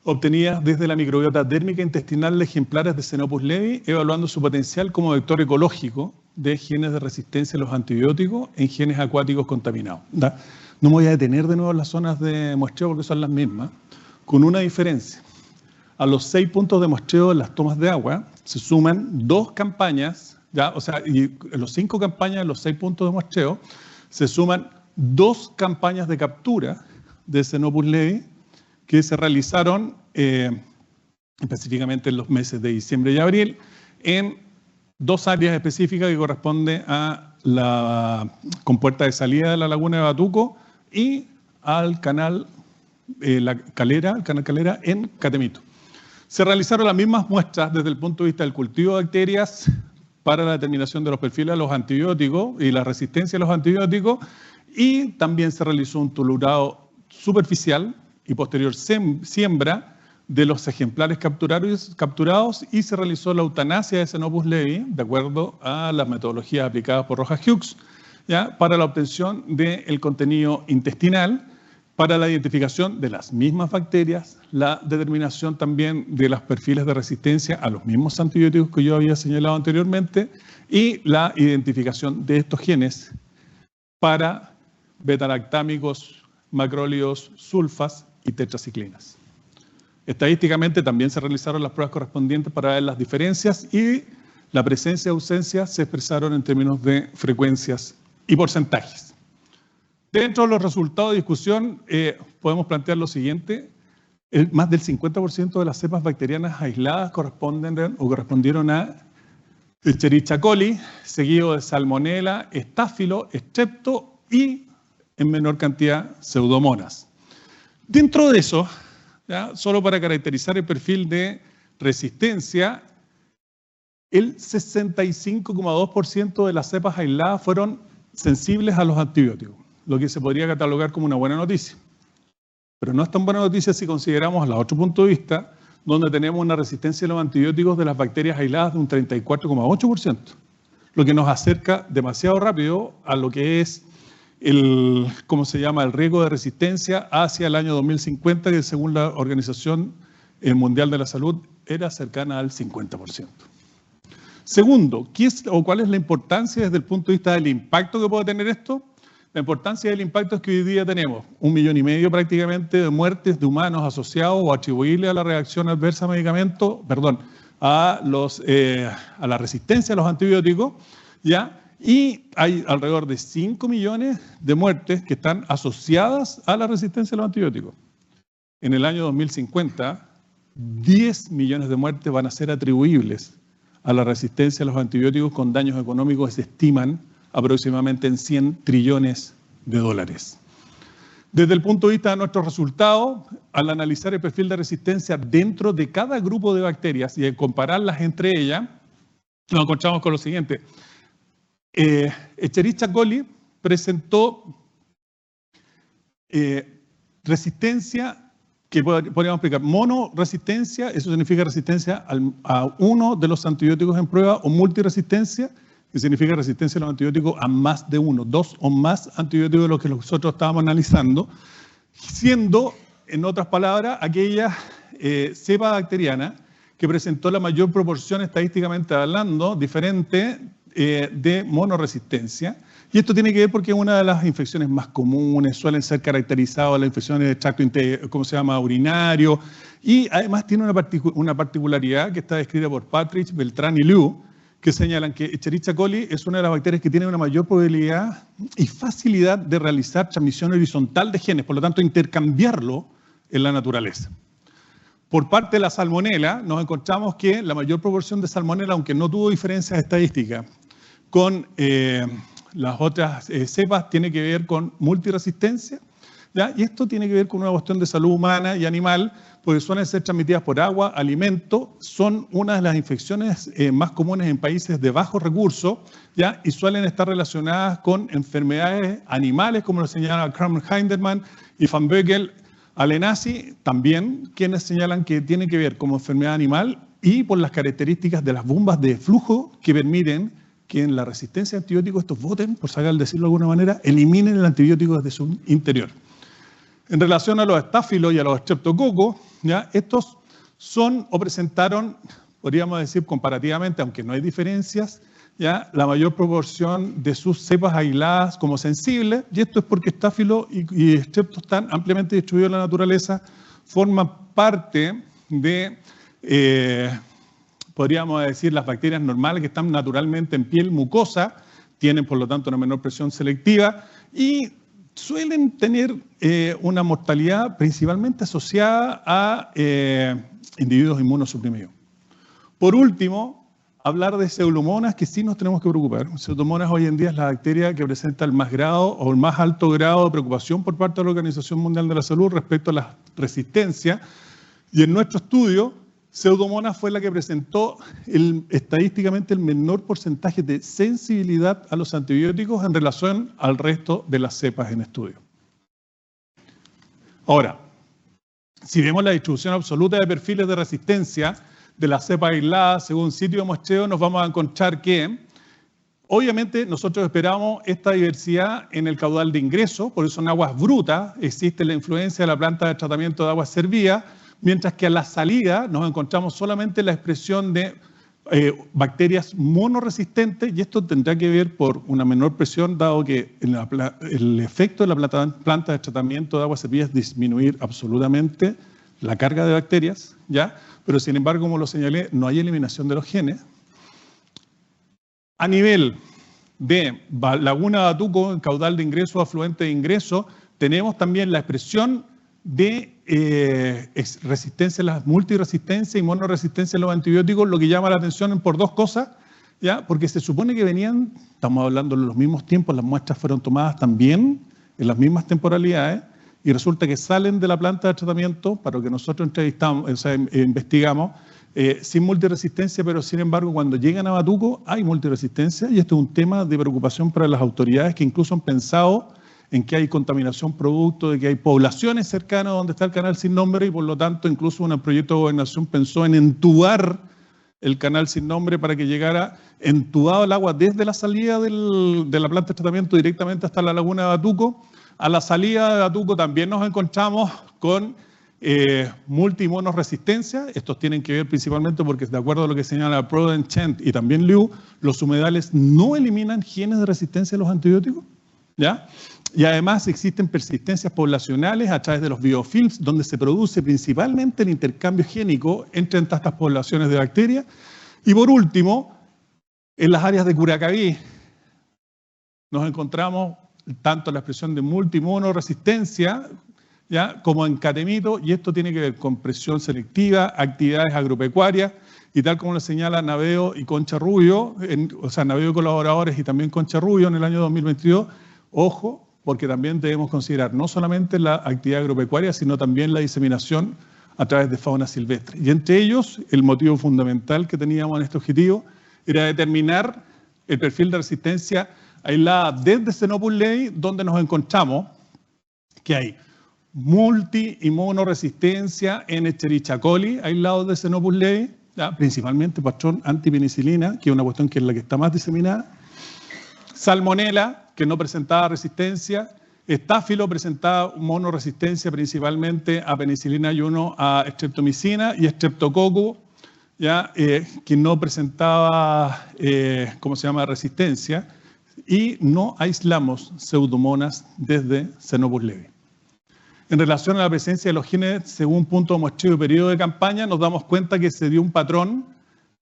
obtenidas desde la microbiota dérmica intestinal de ejemplares de Xenopus levis, evaluando su potencial como vector ecológico de genes de resistencia a los antibióticos en genes acuáticos contaminados. No me voy a detener de nuevo en las zonas de muestreo porque son las mismas, con una diferencia. A los 6 puntos de muestreo en las tomas de agua se suman 2 campañas, ¿ya? O sea, y en los 5 campañas, en los 6 puntos de muestreo, se suman 2 campañas de captura de Xenopus levis que se realizaron específicamente en los meses de diciembre y abril en 2 áreas específicas que corresponden a la compuerta de salida de la laguna de Batuco y al canal el canal Calera en Catemito. Se realizaron las mismas muestras desde el punto de vista del cultivo de bacterias para la determinación de los perfiles de los antibióticos y la resistencia a los antibióticos, y también se realizó un tolurado superficial y posterior siembra de los ejemplares capturados y se realizó la eutanasia de Xenopus levis de acuerdo a las metodologías aplicadas por Rojas Hughes, ¿ya? Para la obtención del contenido intestinal, para la identificación de las mismas bacterias, la determinación también de los perfiles de resistencia a los mismos antibióticos que yo había señalado anteriormente y la identificación de estos genes para betalactámicos, macrólidos, sulfas y tetraciclinas. Estadísticamente también se realizaron las pruebas correspondientes para ver las diferencias y la presencia y ausencia se expresaron en términos de frecuencias y porcentajes. Dentro de los resultados de discusión podemos plantear lo siguiente: más del 50% de las cepas bacterianas aisladas correspondieron a Escherichia coli, seguido de Salmonella, Estáfilo, Strepto y en menor cantidad Pseudomonas. Dentro de eso, ¿ya? Solo para caracterizar el perfil de resistencia, el 65,2% de las cepas aisladas fueron sensibles a los antibióticos, lo que se podría catalogar como una buena noticia. Pero no es tan buena noticia si consideramos el otro punto de vista, donde tenemos una resistencia a los antibióticos de las bacterias aisladas de un 34,8%, lo que nos acerca demasiado rápido a lo que es el riesgo de resistencia hacia el año 2050, que según la Organización Mundial de la Salud era cercana al 50%. Segundo, ¿cuál es la importancia desde el punto de vista del impacto que puede tener esto? La importancia del impacto es que hoy día tenemos 1,5 millones prácticamente de muertes de humanos asociados o atribuibles a la reacción adversa a medicamentos, a la resistencia a los antibióticos, ¿ya? Y hay alrededor de 5 millones de muertes que están asociadas a la resistencia a los antibióticos. En el año 2050, 10 millones de muertes van a ser atribuibles a la resistencia a los antibióticos, con daños económicos que se estiman aproximadamente en 100 trillones de dólares. Desde el punto de vista de nuestros resultados, al analizar el perfil de resistencia dentro de cada grupo de bacterias y compararlas entre ellas, nos encontramos con lo siguiente. Escherichia coli presentó resistencia, que podríamos explicar, monoresistencia, eso significa resistencia a uno de los antibióticos en prueba, o multiresistencia, que significa resistencia a los antibióticos a más de uno, 2 o más antibióticos de los que nosotros estábamos analizando, siendo, en otras palabras, aquella cepa bacteriana que presentó la mayor proporción estadísticamente hablando, diferente, de monoresistencia, Y esto tiene que ver porque es una de las infecciones más comunes, suelen ser caracterizadas las infecciones de tracto urinario, y además tiene una particularidad que está descrita por Patrick, Beltrán y Liu, que señalan que Escherichia coli es una de las bacterias que tiene una mayor probabilidad y facilidad de realizar transmisión horizontal de genes, por lo tanto intercambiarlo en la naturaleza. Por parte de la salmonela, nos encontramos que la mayor proporción de salmonela, aunque no tuvo diferencias estadísticas con las otras cepas, tiene que ver con multiresistencia, ¿ya? Y esto tiene que ver con una cuestión de salud humana y animal, porque suelen ser transmitidas por agua, alimento, son una de las infecciones más comunes en países de bajos recursos, ¿ya? Y suelen estar relacionadas con enfermedades animales, como lo señalan Kramer-Hinderman y Van Boekel, Alenasi, también, quienes señalan que tiene que ver como enfermedad animal y por las características de las bombas de flujo que permiten que en la resistencia a antibióticos estos boten, por sacar decirlo de alguna manera, eliminen el antibiótico desde su interior. En relación a los estáfilos y a los estreptococos, ¿ya? Estos son o presentaron, podríamos decir comparativamente, aunque no hay diferencias, ¿ya? La mayor proporción de sus cepas aisladas como sensibles, y esto es porque estáfilo y estrepto están ampliamente distribuidos en la naturaleza, forman parte de, podríamos decir, las bacterias normales que están naturalmente en piel mucosa, tienen por lo tanto una menor presión selectiva y suelen tener una mortalidad principalmente asociada a individuos inmunosuprimidos. Por último, hablar de pseudomonas, que sí nos tenemos que preocupar. Pseudomonas hoy en día es la bacteria que presenta el más grado o el más alto grado de preocupación por parte de la Organización Mundial de la Salud respecto a la resistencia. Y en nuestro estudio, Pseudomonas fue la que presentó estadísticamente el menor porcentaje de sensibilidad a los antibióticos en relación al resto de las cepas en estudio. Ahora, si vemos la distribución absoluta de perfiles de resistencia de las cepas aisladas según sitio de muestreo, nos vamos a encontrar que obviamente nosotros esperamos esta diversidad en el caudal de ingreso, por eso en aguas brutas existe la influencia de la planta de tratamiento de aguas servidas, mientras que a la salida nos encontramos solamente la expresión de bacterias monoresistentes, y esto tendrá que ver por una menor presión, dado que el efecto de la planta de tratamiento de aguas servidas es disminuir absolutamente la carga de bacterias, ¿ya? Pero sin embargo, como lo señalé, no hay eliminación de los genes. A nivel de laguna de Batuco, en caudal de ingreso, afluente de ingreso, tenemos también la expresión de resistencia, las multiresistencia y monoresistencia a los antibióticos, lo que llama la atención por dos cosas, ¿ya? Porque se supone que venían, estamos hablando en los mismos tiempos, las muestras fueron tomadas también en las mismas temporalidades, y resulta que salen de la planta de tratamiento, para lo que nosotros investigamos, sin multiresistencia, pero sin embargo cuando llegan a Batuco hay multiresistencia, y esto es un tema de preocupación para las autoridades que incluso han pensado en que hay contaminación producto de que hay poblaciones cercanas donde está el canal sin nombre, y por lo tanto incluso un proyecto de gobernación pensó en entubar el canal sin nombre para que llegara entubado el agua desde la salida de la planta de tratamiento directamente hasta la laguna de Batuco. A la salida de Batuco también nos encontramos con multimonoresistencia. Estos tienen que ver principalmente porque, de acuerdo a lo que señala Proden, Chent y también Liu, los humedales no eliminan genes de resistencia a los antibióticos, ¿ya? Y además existen persistencias poblacionales a través de los biofilms, donde se produce principalmente el intercambio génico entre estas poblaciones de bacterias. Y por último, en las áreas de Curacaví nos encontramos tanto la expresión de multimonoresistencia, ¿ya? Como en Catemito, y esto tiene que ver con presión selectiva, actividades agropecuarias, y tal como lo señala Naveo y Concha Rubio, Naveo y colaboradores y también Concha Rubio en el año 2022, ojo, porque también debemos considerar no solamente la actividad agropecuaria, sino también la diseminación a través de fauna silvestre. Y entre ellos, el motivo fundamental que teníamos en este objetivo era determinar el perfil de resistencia aislada desde Xenopus levi, donde nos encontramos que hay multi-inmunoresistencia en Escherichia coli, aislados de Xenopus levi, ¿ya? Principalmente patrón antipenicilina, que es una cuestión que es la que está más diseminada, salmonela, que no presentaba resistencia, estáfilo presentaba monoresistencia principalmente a penicilina y 1 a streptomicina, y estreptococo, ¿ya? Que no presentaba, resistencia, y no aislamos Pseudomonas desde Xenopus levi. En relación a la presencia de los genes, según punto de muestreo y periodo de campaña, nos damos cuenta que se dio un patrón,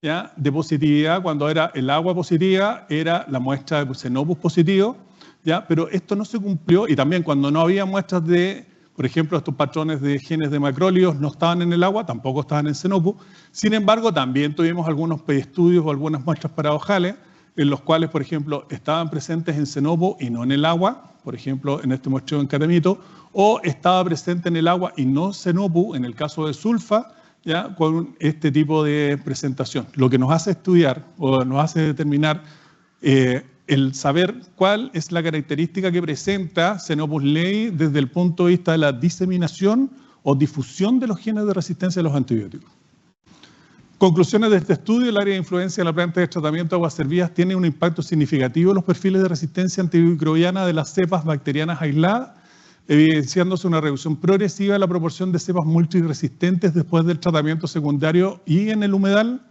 ¿ya?, de positividad. Cuando era el agua positiva, era la muestra de Xenopus positivo, ¿ya? Pero esto no se cumplió, y también cuando no había muestras de, por ejemplo, estos patrones de genes de macrólidos no estaban en el agua, tampoco estaban en Xenopus. Sin embargo, también tuvimos algunos estudios o algunas muestras paradojales en los cuales, por ejemplo, estaban presentes en Xenopus y no en el agua, por ejemplo, en este muestreo en Catamito, o estaba presente en el agua y no Xenopus, en el caso de sulfa, ¿ya?, con este tipo de presentación. Lo que nos hace estudiar o nos hace determinar el saber cuál es la característica que presenta Xenopus levi desde el punto de vista de la diseminación o difusión de los genes de resistencia a los antibióticos. Conclusiones de este estudio: el área de influencia de la planta de tratamiento de aguas servidas tiene un impacto significativo en los perfiles de resistencia antimicrobiana de las cepas bacterianas aisladas, evidenciándose una reducción progresiva de la proporción de cepas multiresistentes después del tratamiento secundario y en el humedal.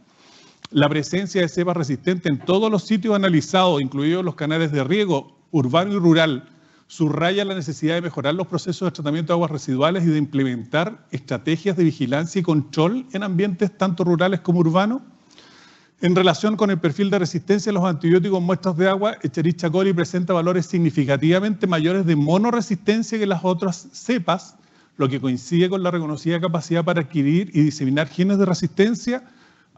La presencia de cepas resistentes en todos los sitios analizados, incluidos los canales de riego urbano y rural, subraya la necesidad de mejorar los procesos de tratamiento de aguas residuales y de implementar estrategias de vigilancia y control en ambientes tanto rurales como urbanos. En relación con el perfil de resistencia a los antibióticos en muestras de agua, Escherichia coli presenta valores significativamente mayores de monoresistencia que las otras cepas, lo que coincide con la reconocida capacidad para adquirir y diseminar genes de resistencia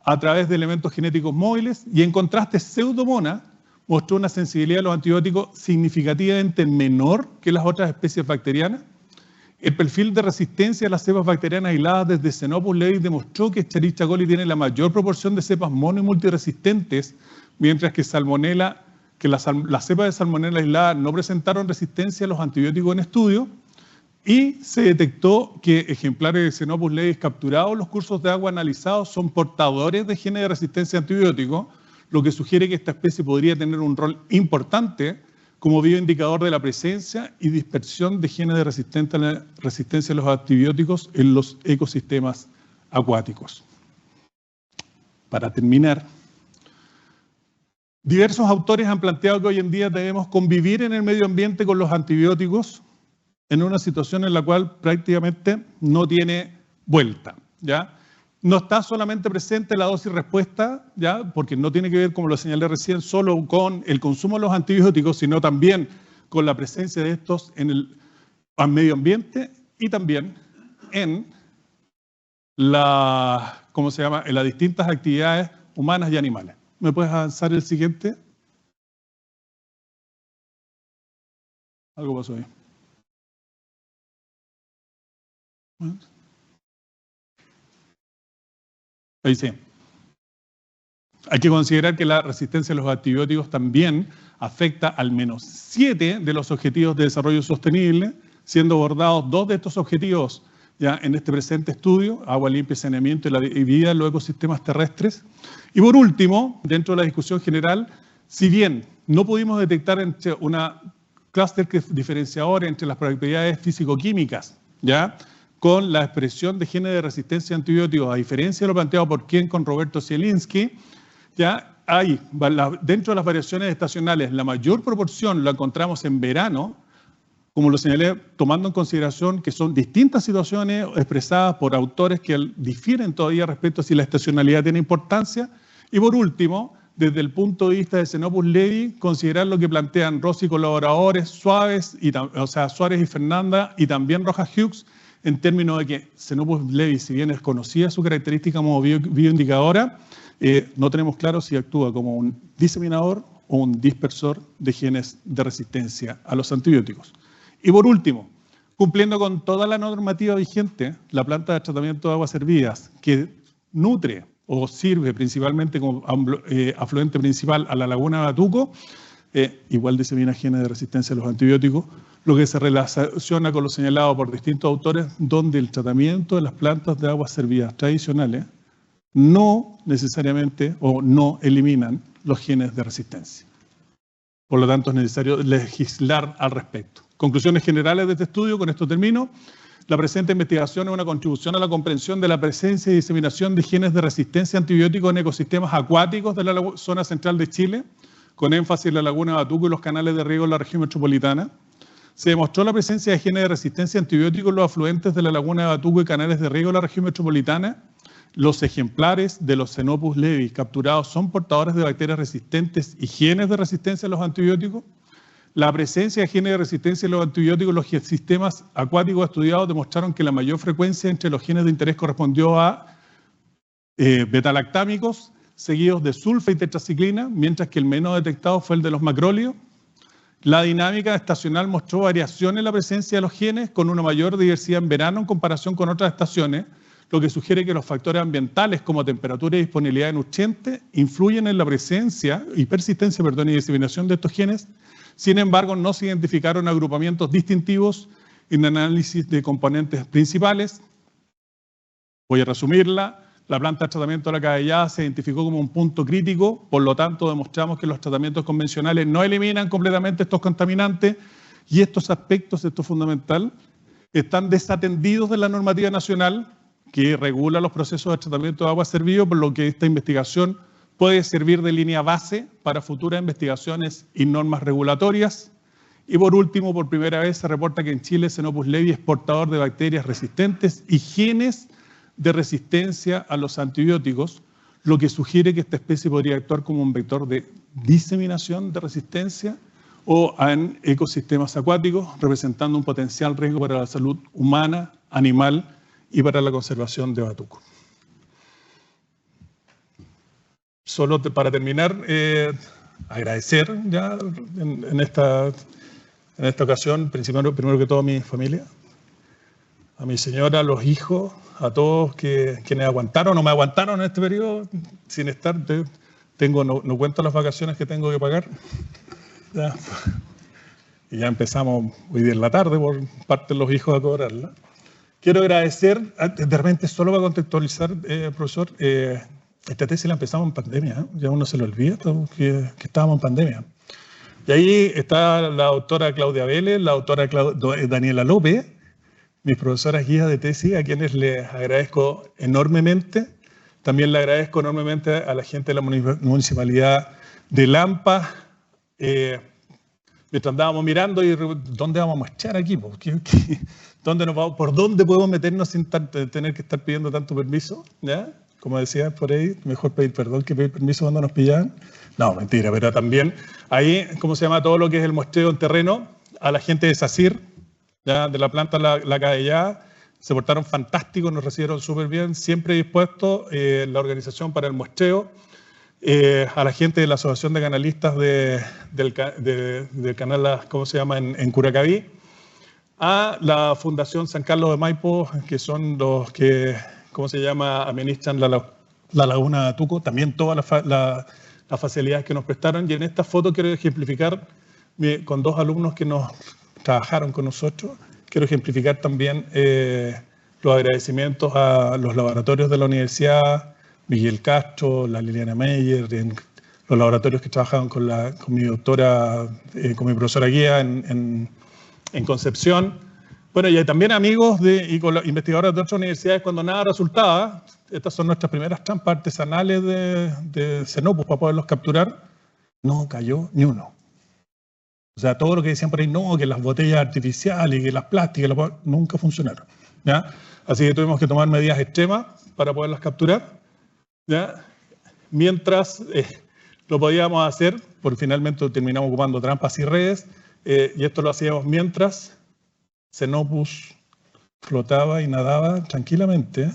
a través de elementos genéticos móviles, y en contraste Pseudomonas mostró una sensibilidad a los antibióticos significativamente menor que las otras especies bacterianas. El perfil de resistencia a las cepas bacterianas aisladas desde Xenopus levi demostró que Escherichia coli tiene la mayor proporción de cepas mono y multiresistentes, mientras que las cepas de Salmonella aisladas no presentaron resistencia a los antibióticos en estudio, y se detectó que ejemplares de Xenopus levi capturados en los cursos de agua analizados son portadores de genes de resistencia a antibióticos, lo que sugiere que esta especie podría tener un rol importante como bioindicador de la presencia y dispersión de genes de resistencia a los antibióticos en los ecosistemas acuáticos. Para terminar, diversos autores han planteado que hoy en día debemos convivir en el medio ambiente con los antibióticos en una situación en la cual prácticamente no tiene vuelta, ¿ya? No está solamente presente la dosis respuesta, ¿ya?, porque no tiene que ver, como lo señalé recién, solo con el consumo de los antibióticos, sino también con la presencia de estos en el medio ambiente y también en en las distintas actividades humanas y animales. ¿Me puedes avanzar el siguiente? Algo pasó ahí. Ahí sí. Hay que considerar que la resistencia a los antibióticos también afecta al menos 7 de los objetivos de desarrollo sostenible, siendo abordados 2 de estos objetivos ya en este presente estudio: agua limpia, saneamiento y la vida en los ecosistemas terrestres. Y por último, dentro de la discusión general, si bien no pudimos detectar entre una clúster diferenciador entre las propiedades físico-químicas, ¿ya?, con la expresión de genes de resistencia a antibióticos, a diferencia de lo planteado por Ken con Roberto Zielinski, ya hay, dentro de las variaciones estacionales, la mayor proporción la encontramos en verano, como lo señalé, tomando en consideración que son distintas situaciones expresadas por autores que difieren todavía respecto a si la estacionalidad tiene importancia. Y por último, desde el punto de vista de Xenopus levi, considerar lo que plantean Rossi y colaboradores, Suárez y Fernanda, y también Rojas Hughes, en términos de que Xenopus levi, si bien es conocida su característica como bioindicadora, no tenemos claro si actúa como un diseminador o un dispersor de genes de resistencia a los antibióticos. Y por último, cumpliendo con toda la normativa vigente, la planta de tratamiento de aguas servidas, que nutre o sirve principalmente como afluente principal a la laguna de Batuco, igual disemina genes de resistencia a los antibióticos, lo que se relaciona con lo señalado por distintos autores, donde el tratamiento de las plantas de aguas servidas tradicionales no necesariamente o no eliminan los genes de resistencia. Por lo tanto, es necesario legislar al respecto. Conclusiones generales de este estudio, con esto termino. La presente investigación es una contribución a la comprensión de la presencia y diseminación de genes de resistencia a antibióticos en ecosistemas acuáticos de la zona central de Chile, con énfasis en la laguna de Batuco y los canales de riego en la región metropolitana. Se demostró la presencia de genes de resistencia a antibióticos en los afluentes de la laguna de Batuco y canales de riego en la región metropolitana. Los ejemplares de los Xenopus levis capturados son portadores de bacterias resistentes y genes de resistencia a los antibióticos. La presencia de genes de resistencia a los antibióticos en los sistemas acuáticos estudiados demostraron que la mayor frecuencia entre los genes de interés correspondió a betalactámicos, seguidos de sulfa y tetraciclina, mientras que el menos detectado fue el de los macrólidos. La dinámica estacional mostró variación en la presencia de los genes con una mayor diversidad en verano en comparación con otras estaciones, lo que sugiere que los factores ambientales como temperatura y disponibilidad de nutrientes influyen en la presencia y persistencia, y diseminación de estos genes. Sin embargo, no se identificaron agrupamientos distintivos en el análisis de componentes principales. Voy a resumirla. La planta de tratamiento de la cabellada se identificó como un punto crítico, por lo tanto demostramos que los tratamientos convencionales no eliminan completamente estos contaminantes y estos aspectos, esto es fundamental, están desatendidos de la normativa nacional que regula los procesos de tratamiento de agua servido, por lo que esta investigación puede servir de línea base para futuras investigaciones y normas regulatorias. Y por último, por primera vez se reporta que en Chile Xenopus levi es portador de bacterias resistentes y genes de resistencia a los antibióticos, lo que sugiere que esta especie podría actuar como un vector de diseminación de resistencia o en ecosistemas acuáticos, representando un potencial riesgo para la salud humana, animal y para la conservación de Batuco. Solo para terminar, agradecer ya en esta ocasión, primero que todo a mi familia, a mi señora, a los hijos, a todos quienes aguantaron o me aguantaron en este periodo sin estar. No cuento las vacaciones que tengo que pagar. Ya. Y ya empezamos hoy día en la tarde por parte de los hijos a cobrarla. Quiero agradecer, de repente solo para contextualizar, profesor, esta tesis la empezamos en pandemia, ya uno se lo olvida que estábamos en pandemia. Y ahí está la doctora Claudia Vélez, la doctora Daniela López, mis profesoras guías de tesis, a quienes les agradezco enormemente. También le agradezco enormemente a la gente de la Municipalidad de Lampa. Mientras andábamos mirando, y ¿dónde vamos a echar aquí? ¿Por dónde podemos meternos sin tener que estar pidiendo tanto permiso? ¿Ya? Como decía por ahí, mejor pedir perdón que pedir permiso cuando nos pillaban. No, mentira, pero también ahí, ¿cómo se llama? Todo lo que es el muestreo en terreno, a la gente de SACIR, ¿ya? De la planta La Cabellada, se portaron fantásticos, nos recibieron súper bien, siempre dispuestos, la organización para el muestreo, a la gente de la Asociación de Canalistas del canal, ¿cómo se llama?, en Curacaví, a la Fundación San Carlos de Maipo, que son los que, ¿cómo se llama?, administran la laguna de Batuco, también todas las facilidades que nos prestaron. Y en esta foto quiero ejemplificar, con dos alumnos que nos trabajaron con nosotros, quiero ejemplificar también los agradecimientos a los laboratorios de la universidad, Miguel Castro, la Liliana Meyer, los laboratorios que trabajaban con mi doctora, con mi profesora guía en Concepción. Bueno, y también amigos y con los investigadores de otras universidades cuando nada resultaba. Estas son nuestras primeras trampas artesanales de Xenopus para poderlos capturar. No cayó ni uno. O sea, todo lo que decían por ahí, no, que las botellas artificiales y que las plásticas, nunca funcionaron. ¿Ya? Así que tuvimos que tomar medidas extremas para poderlas capturar. ¿Ya? Mientras lo podíamos hacer, porque finalmente terminamos ocupando trampas y redes, y esto lo hacíamos mientras Xenopus flotaba y nadaba tranquilamente,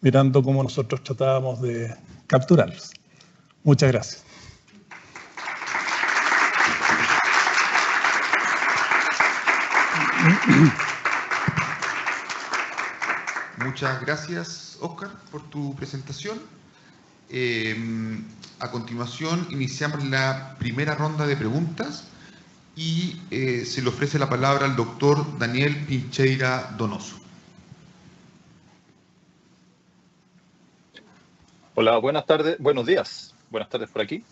mirando cómo nosotros tratábamos de capturarlos. Muchas gracias. Muchas gracias, Óscar, por tu presentación. A continuación, iniciamos la primera ronda de preguntas y se le ofrece la palabra al doctor Daniel Pincheira Donoso. Hola, buenas tardes, buenos días. Buenas tardes por aquí.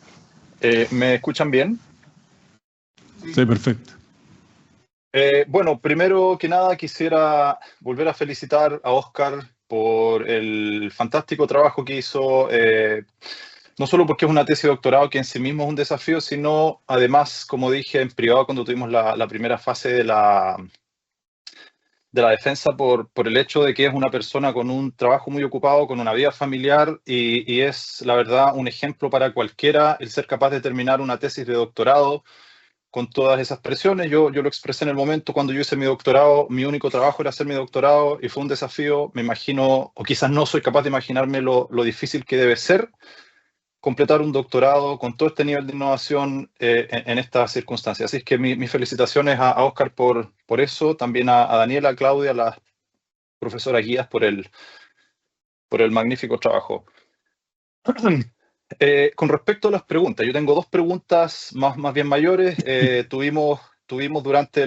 ¿Me escuchan bien? Sí, perfecto. Bueno, primero que nada quisiera volver a felicitar a Óscar por el fantástico trabajo que hizo no solo porque es una tesis de doctorado que en sí mismo es un desafío, sino además, como dije en privado cuando tuvimos la primera fase de la defensa, por el hecho de que es una persona con un trabajo muy ocupado, con una vida familiar, y es, la verdad, un ejemplo para cualquiera el ser capaz de terminar una tesis de doctorado con todas esas presiones. Yo lo expresé en el momento cuando yo hice mi doctorado, mi único trabajo era hacer mi doctorado y fue un desafío. Me imagino, o quizás no soy capaz de imaginarme lo difícil que debe ser completar un doctorado con todo este nivel de innovación en estas circunstancias. Así es que mis felicitaciones a Óscar por eso, también a Daniela, a Claudia, a las profesoras guías por el magnífico trabajo. Con respecto a las preguntas, yo tengo dos preguntas más bien mayores. Tuvimos durante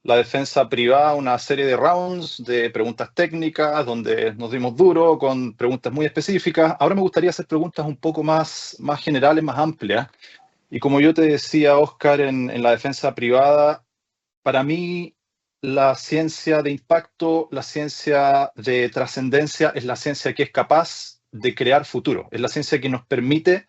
la defensa privada una serie de rounds de preguntas técnicas donde nos dimos duro con preguntas muy específicas. Ahora me gustaría hacer preguntas un poco más generales, más amplias. Y como yo te decía, Óscar, en la defensa privada, para mí la ciencia de impacto, la ciencia de trascendencia es la ciencia que es capaz de crear futuro. Es la ciencia que nos permite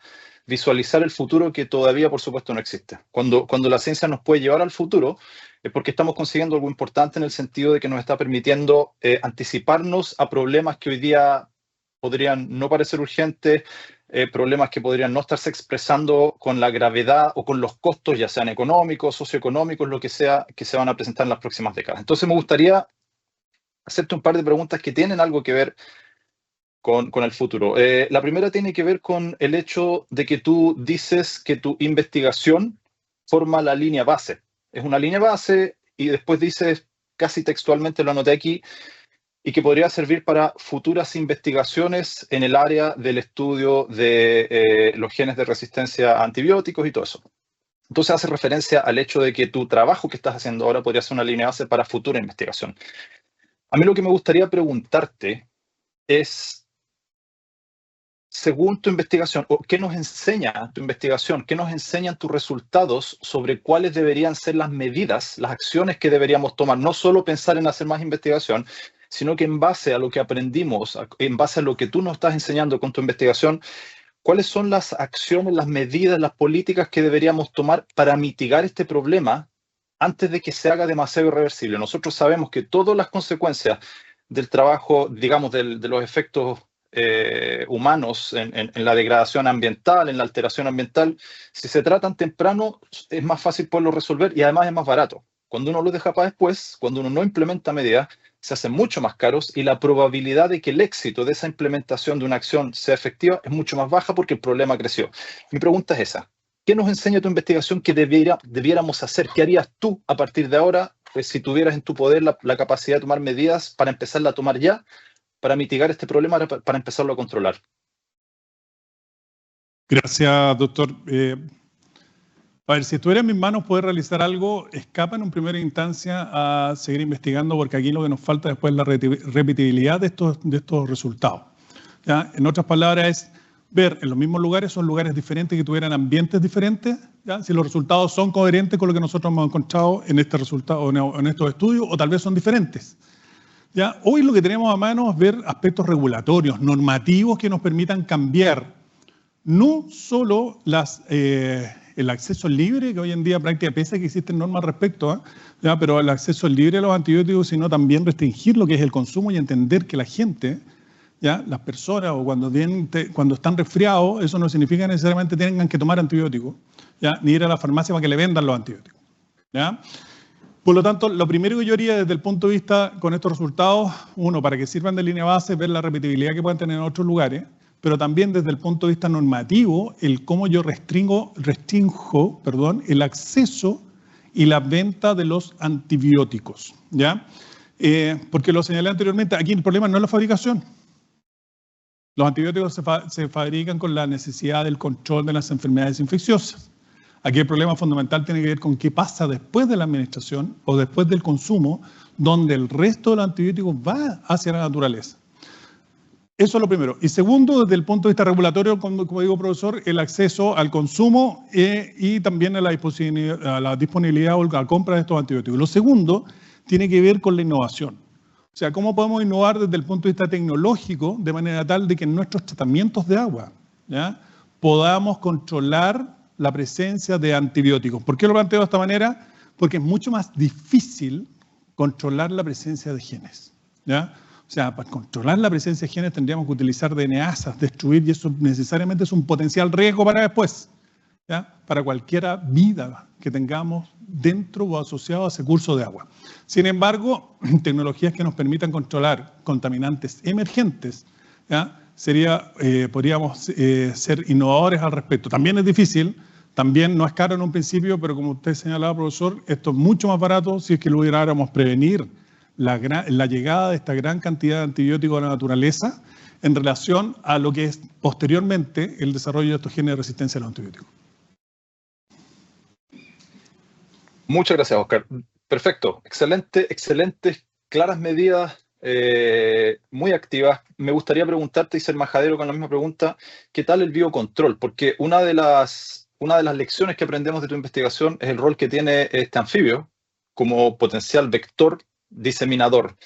visualizar el futuro que todavía, por supuesto, no existe. Cuando la ciencia nos puede llevar al futuro, es porque estamos consiguiendo algo importante en el sentido de que nos está permitiendo anticiparnos a problemas que hoy día podrían no parecer urgentes, problemas que podrían no estarse expresando con la gravedad o con los costos, ya sean económicos, socioeconómicos, lo que sea, que se van a presentar en las próximas décadas. Entonces me gustaría hacerte un par de preguntas que tienen algo que ver con el futuro. La primera tiene que ver con el hecho de que tú dices que tu investigación forma la línea base. Es una línea base y después dices, casi textualmente lo anoté aquí, y que podría servir para futuras investigaciones en el área del estudio de los genes de resistencia a antibióticos y todo eso. Entonces hace referencia al hecho de que tu trabajo que estás haciendo ahora podría ser una línea base para futura investigación. A mí lo que me gustaría preguntarte es, según tu investigación, o ¿qué nos enseña tu investigación? ¿Qué nos enseñan tus resultados sobre cuáles deberían ser las medidas, las acciones que deberíamos tomar? No solo pensar en hacer más investigación, sino que en base a lo que aprendimos, en base a lo que tú nos estás enseñando con tu investigación, ¿cuáles son las acciones, las medidas, las políticas que deberíamos tomar para mitigar este problema antes de que se haga demasiado irreversible? Nosotros sabemos que todas las consecuencias del trabajo, digamos, de los efectos humanos en la degradación ambiental, en la alteración ambiental, si se tratan temprano, es más fácil poderlo resolver y además es más barato. Cuando uno lo deja para después, cuando uno no implementa medidas, se hacen mucho más caros y la probabilidad de que el éxito de esa implementación de una acción sea efectiva es mucho más baja porque el problema creció. Mi pregunta es esa. ¿Qué nos enseña tu investigación que debiéramos hacer? ¿Qué harías tú a partir de ahora, si tuvieras en tu poder la capacidad de tomar medidas para empezarla a tomar ya, para mitigar este problema, para empezarlo a controlar? Gracias, doctor. A ver, si estuviera en mis manos poder realizar algo, escapa en primera instancia a seguir investigando, porque aquí lo que nos falta después es la repetibilidad de estos resultados. ¿Ya? En otras palabras, es ver en los mismos lugares, son lugares diferentes que tuvieran ambientes diferentes, ¿ya? Si los resultados son coherentes con lo que nosotros hemos encontrado en este resultado, en estos estudios, o tal vez son diferentes. ¿Ya? Hoy lo que tenemos a mano es ver aspectos regulatorios, normativos que nos permitan cambiar no solo el acceso libre, que hoy en día prácticamente, pese a que existen normas al respecto, ¿ya? Pero el acceso libre a los antibióticos, sino también restringir lo que es el consumo y entender que la gente, ¿ya? Las personas o cuando están resfriados, eso no significa necesariamente tengan que tomar antibióticos, ¿ya? Ni ir a la farmacia para que le vendan los antibióticos, ¿ya? Por lo tanto, lo primero que yo haría desde el punto de vista con estos resultados, uno, para que sirvan de línea base, ver la repetibilidad que pueden tener en otros lugares, pero también desde el punto de vista normativo, el cómo yo restringo el acceso y la venta de los antibióticos, ¿ya? Porque lo señalé anteriormente, aquí el problema no es la fabricación. Los antibióticos se fabrican con la necesidad del control de las enfermedades infecciosas. Aquí el problema fundamental tiene que ver con qué pasa después de la administración o después del consumo, donde el resto de los antibióticos va hacia la naturaleza. Eso es lo primero. Y segundo, desde el punto de vista regulatorio, como digo, profesor, el acceso al consumo y también a la disponibilidad o la compra de estos antibióticos. Lo segundo tiene que ver con la innovación. O sea, cómo podemos innovar desde el punto de vista tecnológico de manera tal de que nuestros tratamientos de agua, ¿ya?, podamos controlar la presencia de antibióticos. ¿Por qué lo planteo de esta manera? Porque es mucho más difícil controlar la presencia de genes, ¿ya? O sea, para controlar la presencia de genes tendríamos que utilizar DNAsas, destruir, y eso necesariamente es un potencial riesgo para después, ¿ya?, para cualquier vida que tengamos dentro o asociado a ese curso de agua. Sin embargo, tecnologías que nos permitan controlar contaminantes emergentes, ¿ya?, podríamos ser innovadores al respecto. También es difícil, también no es caro en un principio, pero como usted señalaba, profesor, esto es mucho más barato si es que lográramos prevenir la llegada de esta gran cantidad de antibióticos a la naturaleza en relación a lo que es posteriormente el desarrollo de estos genes de resistencia a los antibióticos. Muchas gracias, Oscar. Perfecto. Excelentes, claras medidas, muy activas. Me gustaría preguntarte y ser majadero con la misma pregunta, ¿qué tal el biocontrol? Porque una de las lecciones que aprendemos de tu investigación es el rol que tiene este anfibio como potencial vector diseminador.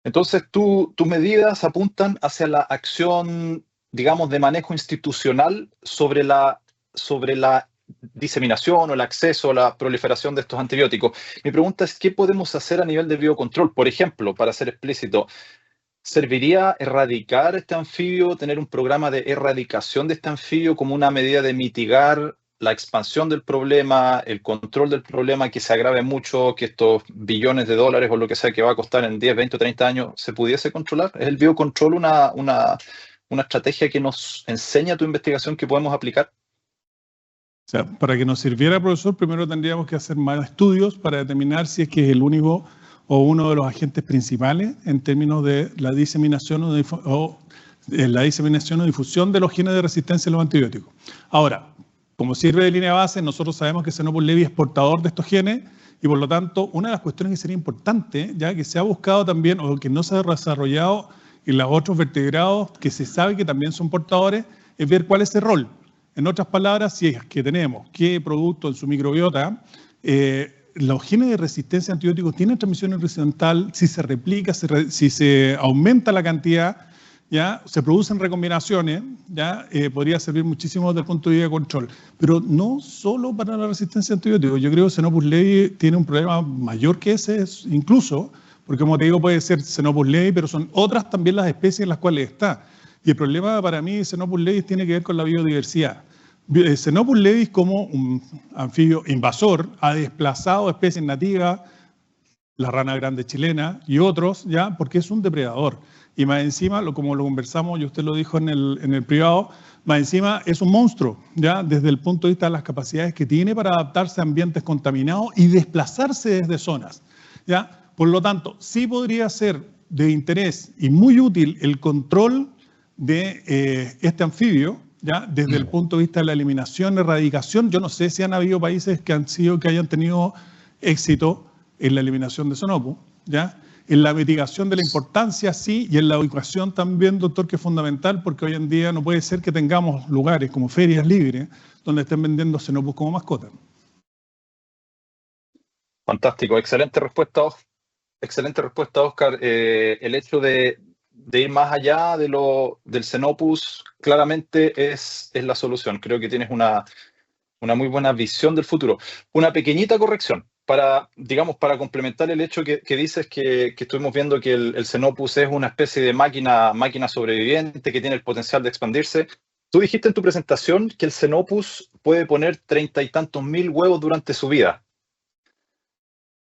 Entonces, tus medidas apuntan hacia la acción, digamos, de manejo institucional sobre la diseminación o el acceso o la proliferación de estos antibióticos. Mi pregunta es, ¿qué podemos hacer a nivel de biocontrol? Por ejemplo, para ser explícito, ¿serviría erradicar este anfibio, tener un programa de erradicación de este anfibio como una medida de mitigar la expansión del problema, el control del problema, que se agrave mucho, que estos billones de dólares o lo que sea que va a costar en 10, 20 o 30 años se pudiese controlar? ¿Es el biocontrol una estrategia que nos enseña tu investigación que podemos aplicar? O sea, para que nos sirviera, profesor, primero tendríamos que hacer más estudios para determinar si es que es el único o uno de los agentes principales en términos de la diseminación o difusión de los genes de resistencia a los antibióticos. Ahora, como sirve de línea base, nosotros sabemos que Xenopus levi es portador de estos genes y por lo tanto, una de las cuestiones que sería importante, ya que se ha buscado también o que no se ha desarrollado en los otros vertebrados que se sabe que también son portadores, es ver cuál es el rol. En otras palabras, si es que tenemos qué producto en su microbiota, los genes de resistencia a antibióticos tienen transmisión horizontal, si se replica, si se aumenta la cantidad, ya se producen recombinaciones, ya podría servir muchísimo desde el punto de vista de control. Pero no solo para la resistencia a antibióticos. Yo creo que Xenopus levi tiene un problema mayor que ese, incluso, porque como te digo, puede ser Xenopus levi, pero son otras también las especies en las cuales está. Y el problema para mí de Xenopus levi tiene que ver con la biodiversidad. Xenopus levi, como un anfibio invasor, ha desplazado especies nativas, la rana grande chilena y otros, ya, porque es un depredador. Y más encima, como lo conversamos y usted lo dijo en el privado, más encima es un monstruo, ya, desde el punto de vista de las capacidades que tiene para adaptarse a ambientes contaminados y desplazarse desde zonas, ya. Por lo tanto, sí podría ser de interés y muy útil el control de este anfibio, ¿ya?, desde el punto de vista de la eliminación, erradicación. Yo no sé si han habido países que hayan tenido éxito en la eliminación de Xenopus, ¿ya? En la mitigación de la importancia, sí, y en la educación también, doctor, que es fundamental, porque hoy en día no puede ser que tengamos lugares como ferias libres donde estén vendiendo Xenopus como mascota. Fantástico, excelente respuesta, Oscar. El hecho de ir más allá del Xenopus claramente es la solución. Creo que tienes una muy buena visión del futuro. Una pequeñita corrección para complementar el hecho que dices que estuvimos viendo que el Xenopus es una especie de máquina sobreviviente que tiene el potencial de expandirse. Tú dijiste en tu presentación que el Xenopus puede poner 30 y tantos mil huevos durante su vida.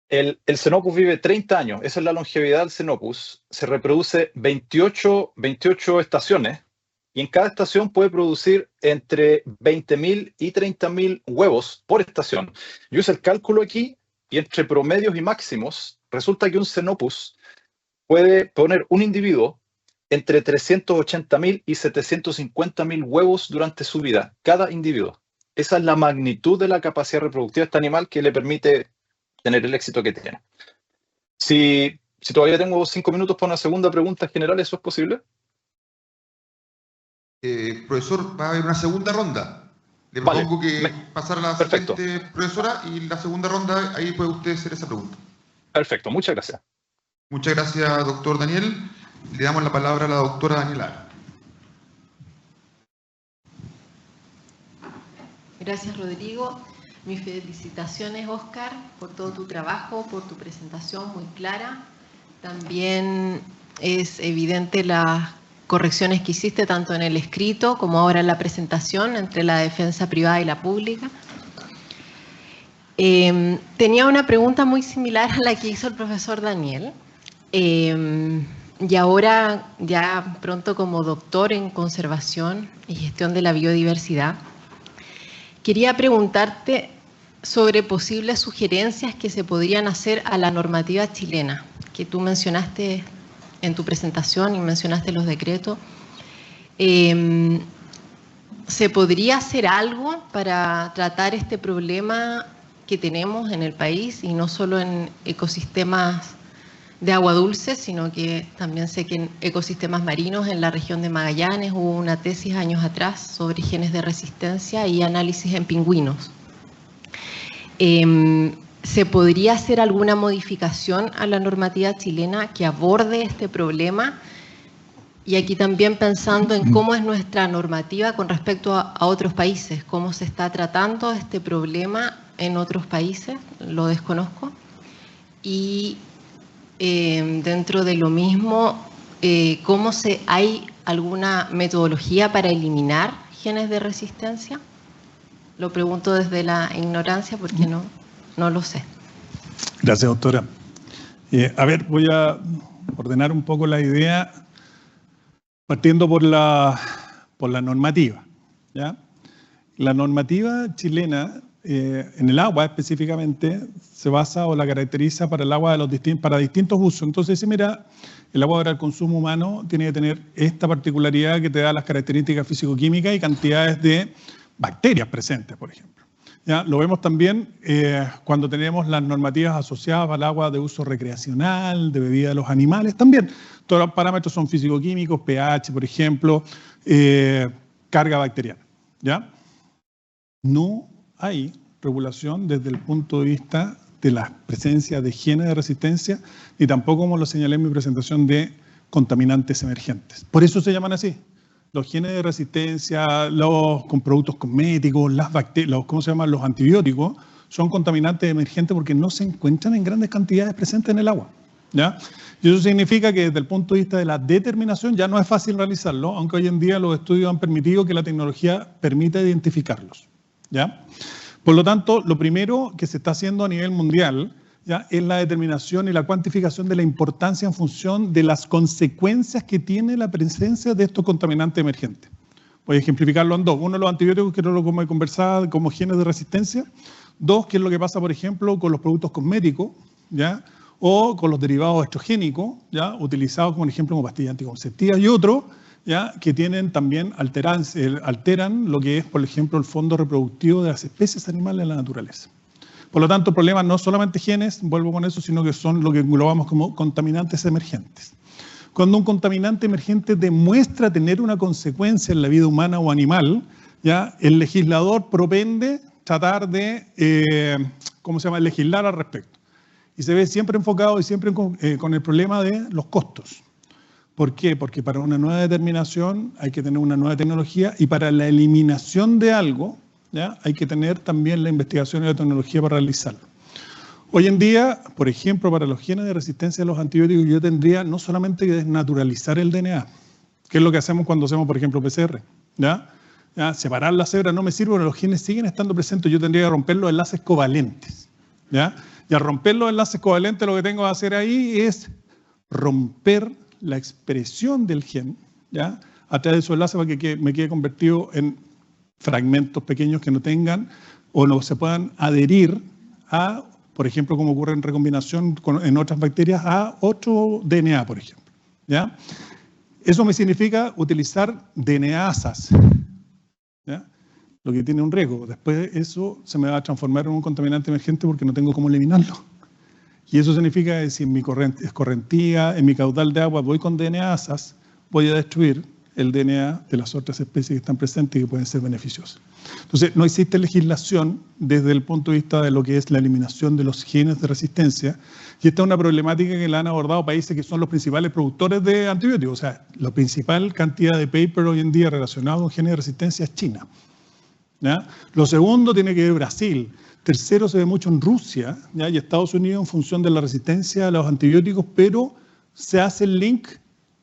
El Xenopus vive 30 años, esa es la longevidad del Xenopus, se reproduce 28 estaciones y en cada estación puede producir entre 20.000 y 30.000 huevos por estación. Yo hice el cálculo aquí y entre promedios y máximos resulta que un Xenopus puede poner un individuo entre 380.000 y 750.000 huevos durante su vida, cada individuo. Esa es la magnitud de la capacidad reproductiva de este animal que le permite tener el éxito que tiene. Si todavía tengo 5 minutos para una segunda pregunta general, ¿eso es posible? Profesor, va a haber una segunda ronda. Le propongo que pasar a la siguiente profesora y la segunda ronda, ahí puede usted hacer esa pregunta. Perfecto, muchas gracias. Muchas gracias, doctor Daniel. Le damos la palabra a la doctora Daniela. Gracias, Rodrigo. Mis felicitaciones, Oscar, por todo tu trabajo, por tu presentación muy clara. También es evidente las correcciones que hiciste tanto en el escrito como ahora en la presentación entre la defensa privada y la pública. Tenía una pregunta muy similar a la que hizo el profesor Daniel. Y ahora, ya pronto como doctor en conservación y gestión de la biodiversidad, quería preguntarte sobre posibles sugerencias que se podrían hacer a la normativa chilena, que tú mencionaste en tu presentación y mencionaste los decretos. ¿Se podría hacer algo para tratar este problema que tenemos en el país, y no solo en ecosistemas de agua dulce, sino que también sé que en ecosistemas marinos en la región de Magallanes hubo una tesis años atrás sobre genes de resistencia y análisis en pingüinos? ¿Se podría hacer alguna modificación a la normativa chilena que aborde este problema? Y aquí también pensando en cómo es nuestra normativa con respecto a otros países, cómo se está tratando este problema en otros países, lo desconozco. Y dentro de lo mismo, ¿hay alguna metodología para eliminar genes de resistencia? Lo pregunto desde la ignorancia porque no lo sé. Gracias, doctora. A ver, voy a ordenar un poco la idea partiendo por la normativa, ¿ya? La normativa chilena, en el agua específicamente, se basa o la caracteriza para el agua para distintos usos. Entonces, si mira, el agua para el consumo humano tiene que tener esta particularidad que te da las características físico-químicas y cantidades de bacterias presentes, por ejemplo. ¿Ya? Lo vemos también cuando tenemos las normativas asociadas al agua de uso recreacional, de bebida de los animales, también. Todos los parámetros son físico-químicos, pH, por ejemplo, carga bacteriana. ¿Ya? No hay regulación desde el punto de vista de la presencia de genes de resistencia, ni tampoco, como lo señalé en mi presentación, de contaminantes emergentes. Por eso se llaman así. Los genes de resistencia, con productos cosméticos, las bacterias, los antibióticos, son contaminantes emergentes porque no se encuentran en grandes cantidades presentes en el agua, ¿ya? Y eso significa que desde el punto de vista de la determinación ya no es fácil realizarlo, aunque hoy en día los estudios han permitido que la tecnología permita identificarlos, ¿ya? Por lo tanto, lo primero que se está haciendo a nivel mundial, ¿ya?, es la determinación y la cuantificación de la importancia en función de las consecuencias que tiene la presencia de estos contaminantes emergentes. Voy a ejemplificarlo en dos. Uno, los antibióticos, que no lo conversaba, como genes de resistencia. Dos, qué es lo que pasa, por ejemplo, con los productos cosméticos, ¿ya?, o con los derivados estrogénicos, ¿ya?, utilizados, como ejemplo, como pastillas anticonceptivas, y otro, ¿ya?, que tienen también alteran lo que es, por ejemplo, el fondo reproductivo de las especies animales en la naturaleza. Por lo tanto, el problema no es solamente genes, vuelvo con eso, sino que son lo que englobamos como contaminantes emergentes. Cuando un contaminante emergente demuestra tener una consecuencia en la vida humana o animal, ¿ya?, el legislador propende tratar de, legislar al respecto. Y se ve siempre enfocado y siempre con el problema de los costos. ¿Por qué? Porque para una nueva determinación hay que tener una nueva tecnología, y para la eliminación de algo, ¿ya?, hay que tener también la investigación y la tecnología para realizarlo. Hoy en día, por ejemplo, para los genes de resistencia a los antibióticos, yo tendría no solamente que desnaturalizar el DNA, que es lo que hacemos cuando hacemos, por ejemplo, PCR, ¿ya? ¿Ya? Separar la cebra no me sirve, porque los genes siguen estando presentes, yo tendría que romper los enlaces covalentes, ¿ya? Y al romper los enlaces covalentes, lo que tengo que hacer ahí es romper la expresión del gen, ¿ya?, a través de su enlace, para que me quede convertido en fragmentos pequeños que no tengan o no se puedan adherir a, por ejemplo, como ocurre en recombinación en otras bacterias, a otro DNA, por ejemplo, ¿ya? Eso me significa utilizar DNAsas, ¿ya?, lo que tiene un riesgo. Después eso se me va a transformar en un contaminante emergente porque no tengo cómo eliminarlo. Y eso significa que si en mi escorrentía, en mi caudal de agua voy con DNAsas, voy a destruir el DNA de las otras especies que están presentes y que pueden ser beneficiosas. Entonces, no existe legislación desde el punto de vista de lo que es la eliminación de los genes de resistencia, y esta es una problemática que la han abordado países que son los principales productores de antibióticos. O sea, la principal cantidad de paper hoy en día relacionado con genes de resistencia es China. ¿ya? Lo segundo tiene que ver Brasil. Tercero se ve mucho en Rusia, ¿ya? Y Estados Unidos en función de la resistencia a los antibióticos, pero se hace el link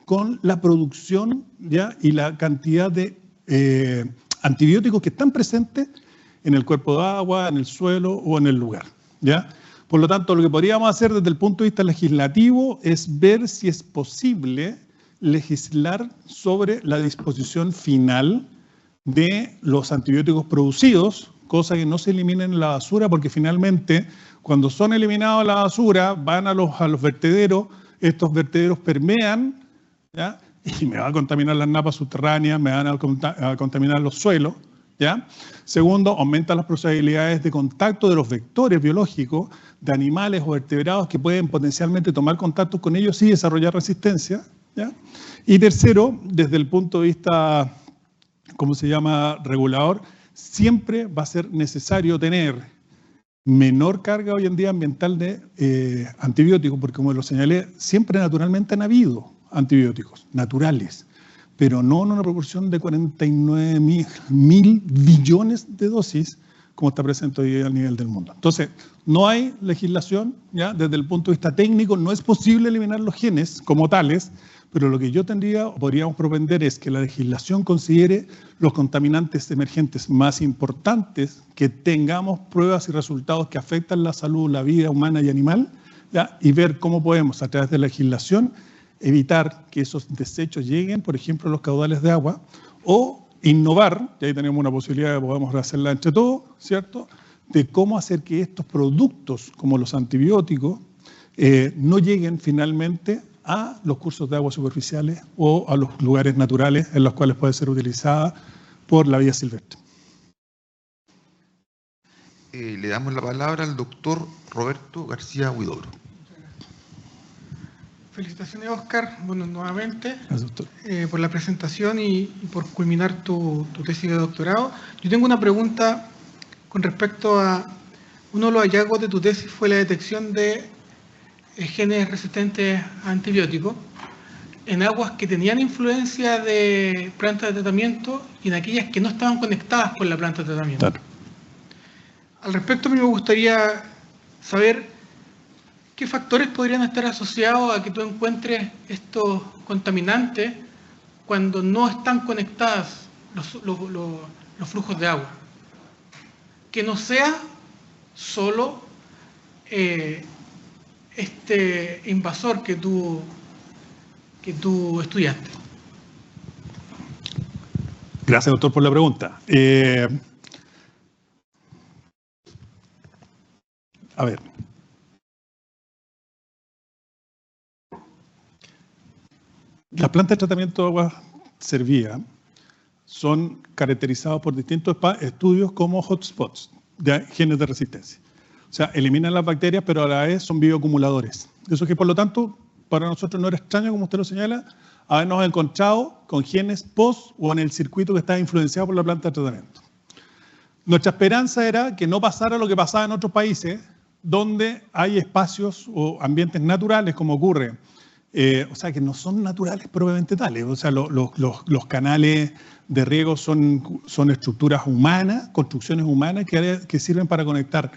con la producción, ¿ya? Y la cantidad de antibióticos que están presentes en el cuerpo de agua, en el suelo o en el lugar, ¿ya? Por lo tanto, lo que podríamos hacer desde el punto de vista legislativo es ver si es posible legislar sobre la disposición final de los antibióticos producidos, cosa que no se eliminen en la basura, porque finalmente cuando son eliminados a la basura van a los vertederos, estos vertederos permean, ¿ya? Y me van a contaminar las napas subterráneas, me van a contaminar los suelos, ¿ya? Segundo, aumenta las posibilidades de contacto de los vectores biológicos de animales o vertebrados que pueden potencialmente tomar contacto con ellos y desarrollar resistencia, ¿ya? Y tercero, desde el punto de vista, ¿cómo se llama?, regulador, siempre va a ser necesario tener menor carga hoy en día ambiental de antibióticos, porque como lo señalé, siempre naturalmente han habido antibióticos naturales, pero no en una proporción de 49.000 billones de dosis como está presente hoy a nivel del mundo. Entonces, no hay legislación, ¿ya? Desde el punto de vista técnico, no es posible eliminar los genes como tales, pero lo que yo podríamos propender es que la legislación considere los contaminantes emergentes más importantes, que tengamos pruebas y resultados que afectan la salud, la vida humana y animal, ¿ya? Y ver cómo podemos, a través de la legislación, evitar que esos desechos lleguen, por ejemplo, a los caudales de agua, o innovar, y ahí tenemos una posibilidad de podemos hacerla entre todos, ¿cierto?, de cómo hacer que estos productos, como los antibióticos, no lleguen finalmente a los cursos de agua superficiales o a los lugares naturales en los cuales puede ser utilizada por la vida silvestre. Le damos la palabra al doctor Roberto García Huidobro. Felicitaciones, Oscar, bueno, nuevamente, Gracias, doctor. por la presentación y por culminar tu tesis de doctorado. Yo tengo una pregunta con respecto a uno de los hallazgos de tu tesis fue la detección de genes resistentes a antibióticos en aguas que tenían influencia de plantas de tratamiento y en aquellas que no estaban conectadas con la planta de tratamiento. Claro. Al respecto, a mí me gustaría saber ¿qué factores podrían estar asociados a que tú encuentres estos contaminantes cuando no están conectadas los flujos de agua? Que no sea solo este invasor que tú estudiaste. Gracias, doctor, por la pregunta. A ver. Las plantas de tratamiento de agua servida son caracterizadas por distintos estudios como hotspots de genes de resistencia. O sea, eliminan las bacterias, pero a la vez son bioacumuladores. Eso que, por lo tanto, para nosotros no era extraño, como usted lo señala, habernos encontrado con genes post o en el circuito que estaba influenciado por la planta de tratamiento. Nuestra esperanza era que no pasara lo que pasaba en otros países, donde hay espacios o ambientes naturales, como ocurre. O sea, que no son naturales propiamente tales. O sea, los canales de riego son estructuras humanas, construcciones humanas que sirven para conectar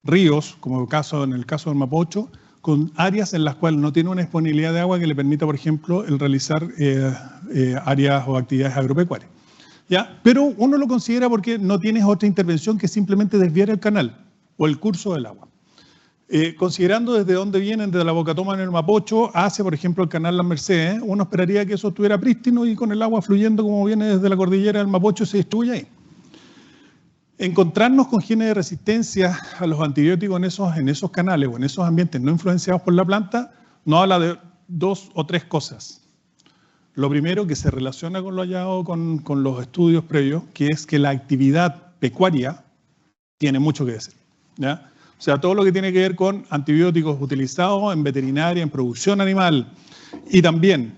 ríos, como en el caso del Mapocho, con áreas en las cuales no tiene una disponibilidad de agua que le permita, por ejemplo, el realizar áreas o actividades agropecuarias. ¿Ya? Pero uno lo considera porque no tienes otra intervención que simplemente desviar el canal o el curso del agua. Considerando desde dónde vienen, desde la Bocatoma en el Mapocho hacia, por ejemplo, el canal Las Mercedes, uno esperaría que eso estuviera prístino y con el agua fluyendo como viene desde la cordillera del Mapocho se distribuye ahí. Encontrarnos con genes de resistencia a los antibióticos en esos canales o en esos ambientes no influenciados por la planta nos habla de dos o tres cosas. Lo primero, que se relaciona con lo hallado con los estudios previos, que es que la actividad pecuaria tiene mucho que decir, ¿ya? O sea, todo lo que tiene que ver con antibióticos utilizados en veterinaria, en producción animal y también,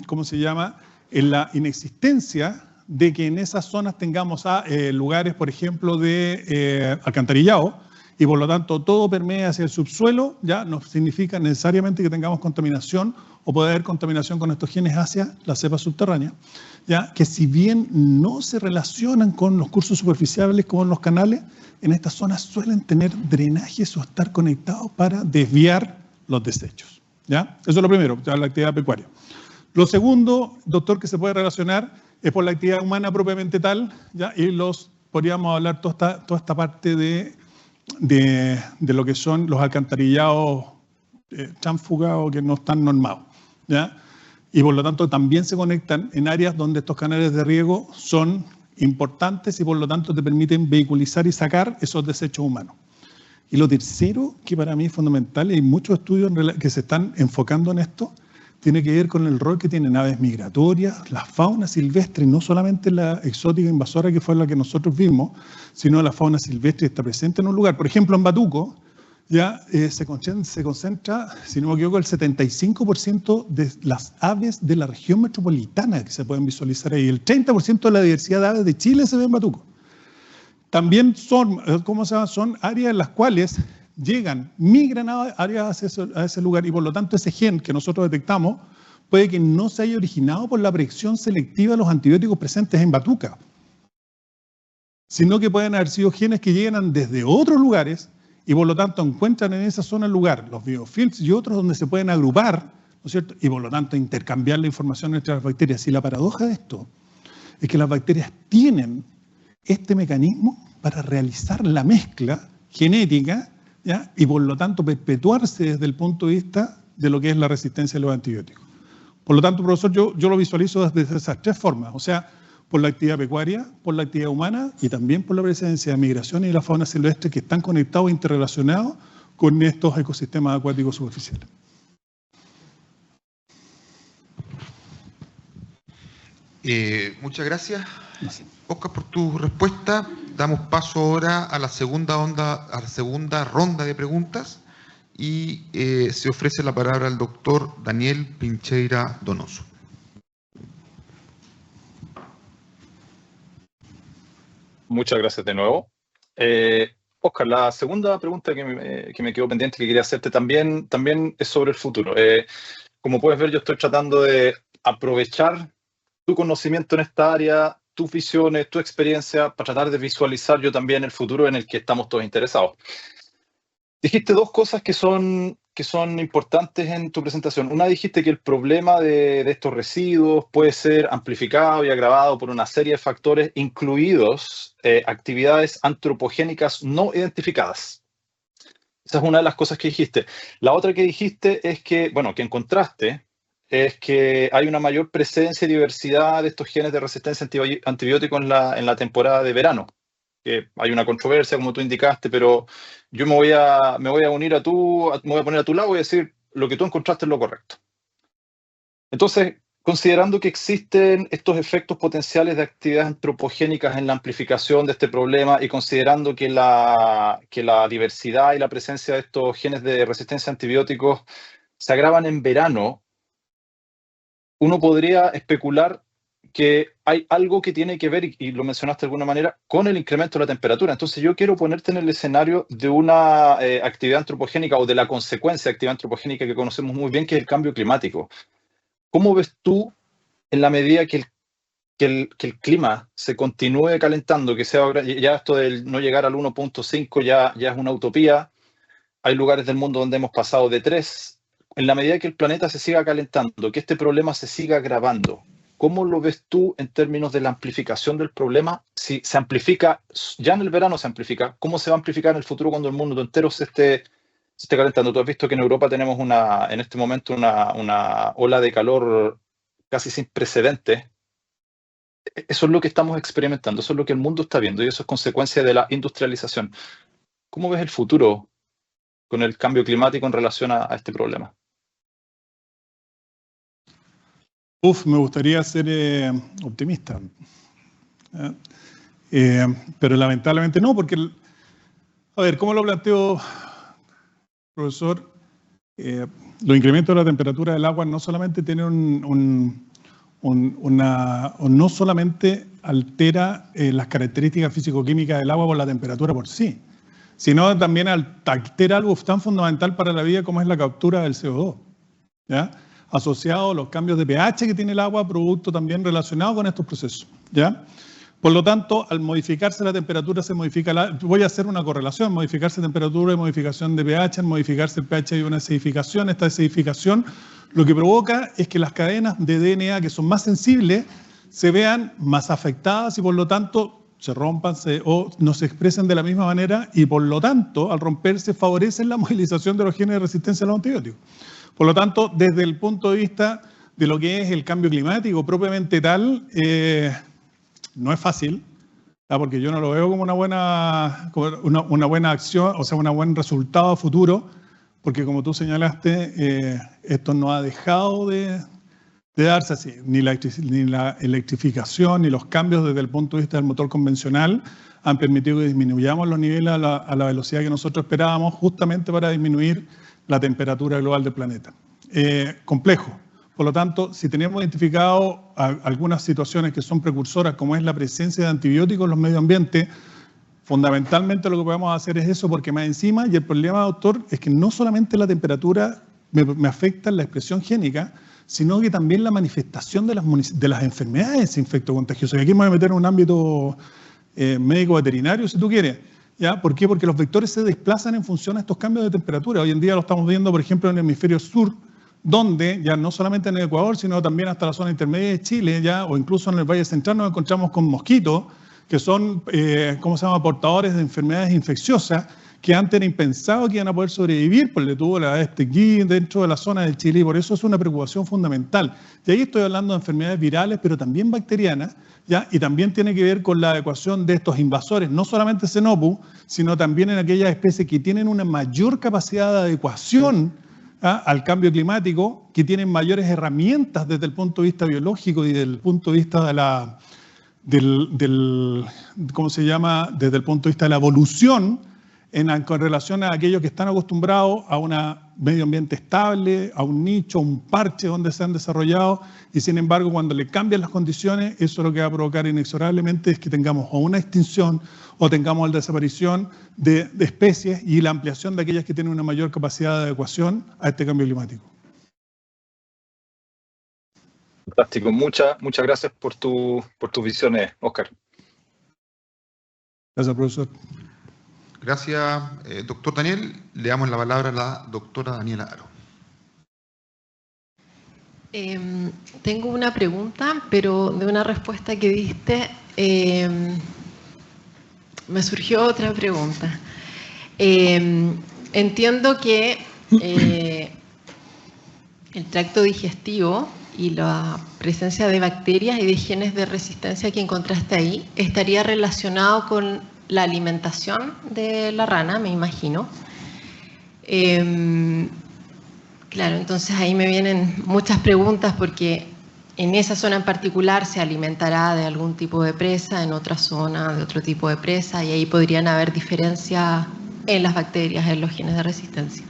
¿cómo se llama?, en la inexistencia de que en esas zonas tengamos lugares, por ejemplo, de alcantarillado y por lo tanto todo permea hacia el subsuelo, ya no significa necesariamente que tengamos contaminación o puede haber contaminación con estos genes hacia la cepa subterránea, ya que si bien no se relacionan con los cursos superficiales como en los canales, en estas zonas suelen tener drenajes o estar conectados para desviar los desechos. ¿Ya? Eso es lo primero, ya la actividad pecuaria. Lo segundo, doctor, que se puede relacionar es por la actividad humana propiamente tal, ¿ya? Y podríamos hablar toda esta parte de lo que son los alcantarillados transfugados que no están normados, ¿ya? Y por lo tanto también se conectan en áreas donde estos canales de riego son importantes y por lo tanto te permiten vehiculizar y sacar esos desechos humanos. Y lo tercero, que para mí es fundamental, y hay muchos estudios que se están enfocando en esto, tiene que ver con el rol que tienen aves migratorias, la fauna silvestre, no solamente la exótica invasora que fue la que nosotros vimos, sino la fauna silvestre que está presente en un lugar. Por ejemplo, en Batuco ya se concentra, si no me equivoco, el 75% de las aves de la región metropolitana que se pueden visualizar ahí. El 30% de la diversidad de aves de Chile se ve en Batuco. También son áreas en las cuales migran a áreas a ese lugar y por lo tanto ese gen que nosotros detectamos puede que no se haya originado por la predicción selectiva de los antibióticos presentes en Batuca, sino que pueden haber sido genes que llegan desde otros lugares y por lo tanto encuentran en esa zona el lugar, los biofilms y otros donde se pueden agrupar, ¿no es cierto? Y por lo tanto intercambiar la información entre las bacterias. Y la paradoja de esto es que las bacterias tienen este mecanismo para realizar la mezcla genética, ¿ya? Y por lo tanto perpetuarse desde el punto de vista de lo que es la resistencia a los antibióticos. Por lo tanto, profesor, yo lo visualizo desde esas tres formas, o sea, por la actividad pecuaria, por la actividad humana y también por la presencia de migraciones y la fauna silvestre que están conectados e interrelacionados con estos ecosistemas acuáticos superficiales. Muchas gracias, Oscar, por tu respuesta. Damos paso ahora a la segunda ronda de preguntas y se ofrece la palabra al doctor Daniel Pincheira Donoso. Muchas gracias de nuevo. Oscar, la segunda pregunta que me quedó pendiente, que quería hacerte también es sobre el futuro. Como puedes ver, yo estoy tratando de aprovechar tu conocimiento en esta área, tus visiones, tu experiencia, para tratar de visualizar yo también el futuro en el que estamos todos interesados. Dijiste dos cosas que son importantes en tu presentación. Una, dijiste que el problema de estos residuos puede ser amplificado y agravado por una serie de factores, incluidos actividades antropogénicas no identificadas. Esa es una de las cosas que dijiste. La otra que dijiste es que, bueno, que encontraste, es que hay una mayor presencia y diversidad de estos genes de resistencia a antibióticos en la temporada de verano. Que hay una controversia, como tú indicaste, pero yo me voy a poner a tu lado y decir lo que tú encontraste es lo correcto. Entonces, considerando que existen estos efectos potenciales de actividades antropogénicas en la amplificación de este problema y considerando que la diversidad y la presencia de estos genes de resistencia a antibióticos se agravan en verano, uno podría especular que hay algo que tiene que ver, y lo mencionaste de alguna manera, con el incremento de la temperatura. Entonces yo quiero ponerte en el escenario de una actividad antropogénica o de la consecuencia de actividad antropogénica que conocemos muy bien, que es el cambio climático. ¿Cómo ves tú, en la medida que el clima se continúe calentando, que sea ya esto del no llegar al 1.5 ya es una utopía? Hay lugares del mundo donde hemos pasado de 3. En la medida que el planeta se siga calentando, que este problema se siga agravando, ¿cómo lo ves tú en términos de la amplificación del problema? Si se amplifica, ya en el verano se amplifica, ¿cómo se va a amplificar en el futuro cuando el mundo entero se esté calentando? Tú has visto que en Europa tenemos en este momento una ola de calor casi sin precedentes. Eso es lo que estamos experimentando, eso es lo que el mundo está viendo y eso es consecuencia de la industrialización. ¿Cómo ves el futuro con el cambio climático en relación a este problema? Me gustaría ser optimista, pero lamentablemente no, porque, a ver, ¿cómo lo planteo, profesor? Los incrementos de la temperatura del agua no solamente tienen no solamente altera las características físico-químicas del agua por la temperatura por sí, sino también altera algo tan fundamental para la vida como es la captura del CO2, ¿ya? Asociado a los cambios de pH que tiene el agua, producto también relacionado con estos procesos, ¿ya? Por lo tanto, al modificarse la temperatura se modifica voy a hacer una correlación, modificarse temperatura y modificación de pH, al modificarse el pH hay una acidificación, esta acidificación lo que provoca es que las cadenas de DNA que son más sensibles se vean más afectadas y por lo tanto se rompan o no se expresen de la misma manera y por lo tanto al romperse favorecen la movilización de los genes de resistencia a los antibióticos. Por lo tanto, desde el punto de vista de lo que es el cambio climático propiamente tal, no es fácil, porque yo no lo veo como una buena acción, o sea, un buen resultado futuro, porque como tú señalaste, esto no ha dejado de darse así, ni la electrificación ni los cambios desde el punto de vista del motor convencional han permitido que disminuyamos los niveles a la velocidad que nosotros esperábamos, justamente para disminuir la temperatura global del planeta. Complejo. Por lo tanto, si tenemos identificado algunas situaciones que son precursoras, como es la presencia de antibióticos en los medios ambientes, fundamentalmente lo que podemos hacer es eso, porque más encima, y el problema, doctor, es que no solamente la temperatura me afecta en la expresión génica, sino que también la manifestación de las enfermedades infectocontagiosas. Y aquí me voy a meter en un ámbito médico-veterinario, si tú quieres. ¿Ya? ¿Por qué? Porque los vectores se desplazan en función a estos cambios de temperatura. Hoy en día lo estamos viendo, por ejemplo, en el hemisferio sur, donde ya no solamente en el Ecuador, sino también hasta la zona intermedia de Chile, ya, o incluso en el Valle Central nos encontramos con mosquitos, que son, portadores de enfermedades infecciosas, que antes era impensado que iban a poder sobrevivir por el tuvo la aquí dentro de la zona del Chile, y por eso es una preocupación fundamental. Y ahí estoy hablando de enfermedades virales, pero también bacterianas, ¿ya? Y también tiene que ver con la adecuación de estos invasores, no solamente Xenopus, sino también en aquellas especies que tienen una mayor capacidad de adecuación al cambio climático, que tienen mayores herramientas desde el punto de vista biológico y desde el punto de vista de ¿cómo se llama? Desde el punto de vista de la evolución, con relación a aquellos que están acostumbrados a un medio ambiente estable, a un nicho, a un parche donde se han desarrollado, y sin embargo cuando le cambian las condiciones, eso lo que va a provocar inexorablemente es que tengamos o una extinción o tengamos la desaparición de especies y la ampliación de aquellas que tienen una mayor capacidad de adecuación a este cambio climático. Fantástico, muchas gracias por tus visiones, Óscar. Gracias, profesor. Gracias, doctor Daniel. Le damos la palabra a la doctora Daniela Aro. Tengo una pregunta, pero de una respuesta que diste me surgió otra pregunta. Entiendo que el tracto digestivo y la presencia de bacterias y de genes de resistencia que encontraste ahí estaría relacionado con la alimentación de la rana, me imagino. Claro, entonces ahí me vienen muchas preguntas porque en esa zona en particular se alimentará de algún tipo de presa, en otra zona de otro tipo de presa, y ahí podrían haber diferencias en las bacterias, en los genes de resistencia.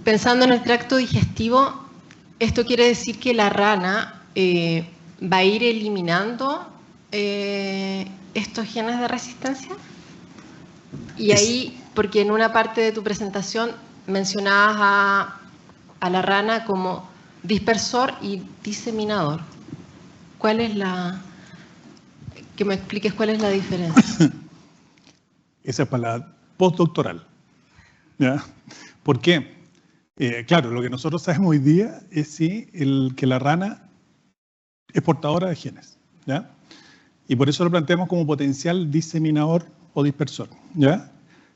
Pensando en el tracto digestivo, esto quiere decir que la rana va a ir eliminando estos genes de resistencia. Y ahí, porque en una parte de tu presentación mencionabas a la rana como dispersor y diseminador. ¿Cuál es que me expliques cuál es la diferencia? Esa es para la postdoctoral. ¿Ya? ¿Por qué? Claro, lo que nosotros sabemos hoy día es que la rana es portadora de genes, ¿ya? Y por eso lo planteamos como potencial diseminador o dispersor, ¿ya?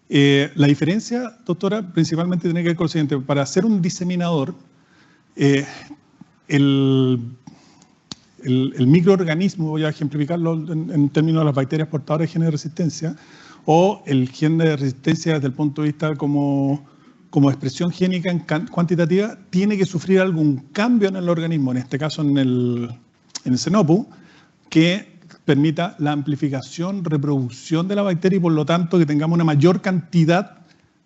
La diferencia, doctora, principalmente tiene que ver con lo siguiente. Para ser un diseminador, el microorganismo, voy a ejemplificarlo en términos de las bacterias portadoras de genes de resistencia, o el gen de resistencia desde el punto de vista como expresión génica cuantitativa, tiene que sufrir algún cambio en el organismo, en este caso en el Xenopus, que permita la amplificación, reproducción de la bacteria y por lo tanto que tengamos una mayor cantidad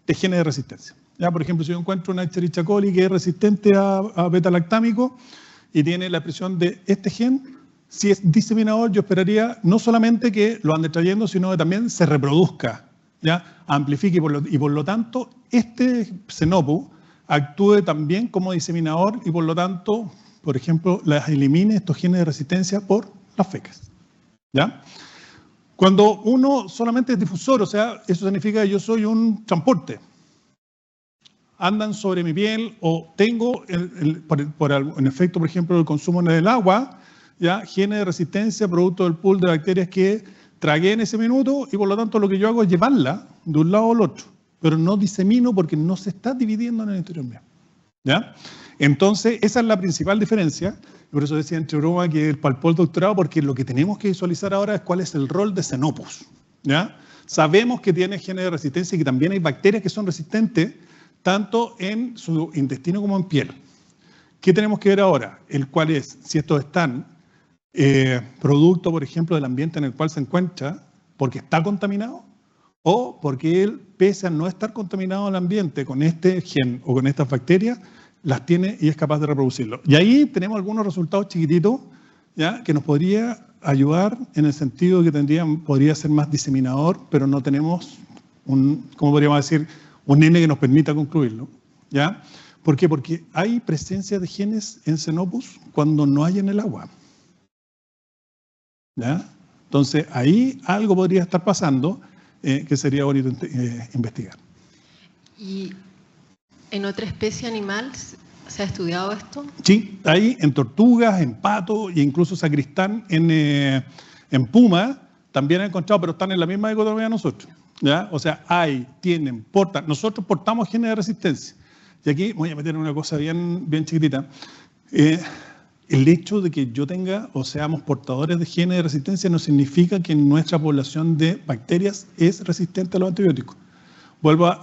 de genes de resistencia. Ya, por ejemplo, si yo encuentro una Escherichia coli que es resistente a beta-lactámico y tiene la expresión de este gen, si es diseminador, yo esperaría no solamente que lo ande trayendo, sino que también se reproduzca ¿ya? Amplifique y por lo tanto este xenopus actúe también como diseminador y por lo tanto, por ejemplo, elimine estos genes de resistencia por las fecas, ¿ya? Cuando uno solamente es difusor, o sea, eso significa que yo soy un transporte. Andan sobre mi piel o tengo, en efecto, por ejemplo, el consumo del agua, ¿ya? Genes de resistencia producto del pool de bacterias que tragué en ese minuto y por lo tanto lo que yo hago es llevarla de un lado al otro, pero no disemino porque no se está dividiendo en el interior mío, ¿ya? Entonces, esa es la principal diferencia. Por eso decía entre broma que para el postdoctorado, porque lo que tenemos que visualizar ahora es cuál es el rol de xenopus, ¿ya? Sabemos que tiene genes de resistencia y que también hay bacterias que son resistentes tanto en su intestino como en piel. ¿Qué tenemos que ver ahora? El cual es, si estos están producto, por ejemplo, del ambiente en el cual se encuentra, porque está contaminado, o porque él, pese a no estar contaminado el ambiente con este gen o con estas bacterias, las tiene y es capaz de reproducirlo. Y ahí tenemos algunos resultados chiquititos, ¿ya? Que nos podría ayudar en el sentido de que podría ser más diseminador, pero no tenemos ¿cómo podríamos decir? Un N que nos permita concluirlo, ¿ya? ¿Por qué? Porque hay presencia de genes en xenopus cuando no hay en el agua, ¿ya? Entonces, ahí algo podría estar pasando que sería bonito investigar. ¿Y en otra especie animal se ha estudiado esto? Sí, hay en tortugas, en patos e incluso sacristán en puma también han encontrado, pero están en la misma dicotomía de nosotros, ¿ya? O sea, portan. Nosotros portamos genes de resistencia. Y aquí voy a meter una cosa bien chiquitita. El hecho de que yo tenga o seamos portadores de genes de resistencia no significa que nuestra población de bacterias es resistente a los antibióticos. Vuelvo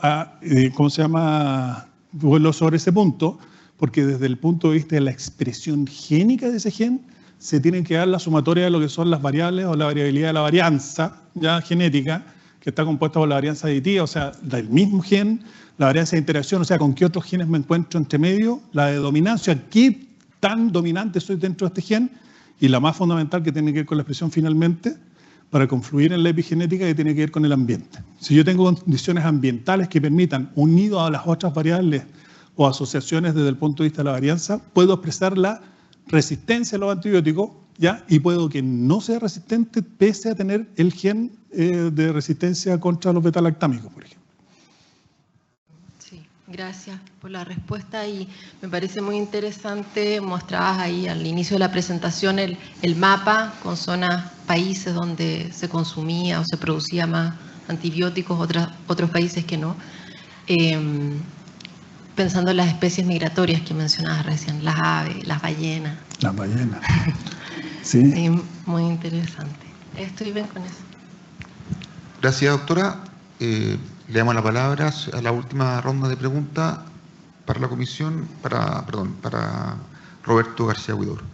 vuelvo sobre ese punto, porque desde el punto de vista de la expresión génica de ese gen, se tienen que dar la sumatoria de lo que son las variables o la variabilidad de la varianza ya genética, que está compuesta por la varianza aditiva, o sea, del mismo gen, la varianza de interacción, o sea, con qué otros genes me encuentro entre medio, la de dominancia, qué tan dominante soy dentro de este gen, y la más fundamental que tiene que ver con la expresión finalmente, para confluir en la epigenética que tiene que ver con el ambiente. Si yo tengo condiciones ambientales que permitan, unido a las otras variables o asociaciones desde el punto de vista de la varianza, puedo expresar la resistencia a los antibióticos, ¿ya? Y puedo que no sea resistente pese a tener el gen de resistencia contra los betalactámicos, por ejemplo. Sí, gracias por la respuesta y me parece muy interesante, mostrabas ahí al inicio de la presentación el mapa con zonas, países donde se consumía o se producía más antibióticos, otros países que no. Pensando en las especies migratorias que mencionabas recién, las aves, las ballenas. Las ballenas, sí. Sí, muy interesante. Estoy bien con eso. Gracias, doctora. Le damos la palabra a la última ronda de preguntas para la comisión, para Roberto García Huidobro.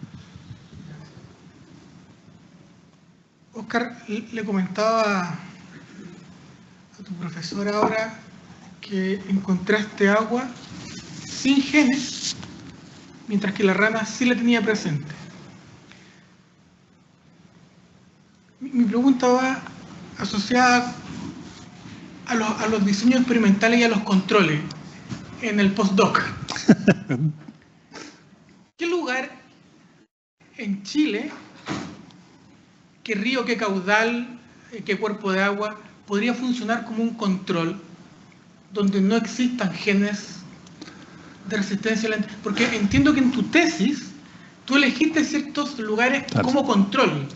Oscar, le comentaba a tu profesor ahora que encontraste agua sin genes, mientras que la rana sí la tenía presente. Mi pregunta va asociada a los diseños experimentales y a los controles en el postdoc. ¿Qué lugar en Chile, qué río, qué caudal, qué cuerpo de agua podría funcionar como un control donde no existan genes de resistencia? Porque entiendo que en tu tesis tú elegiste ciertos lugares como control,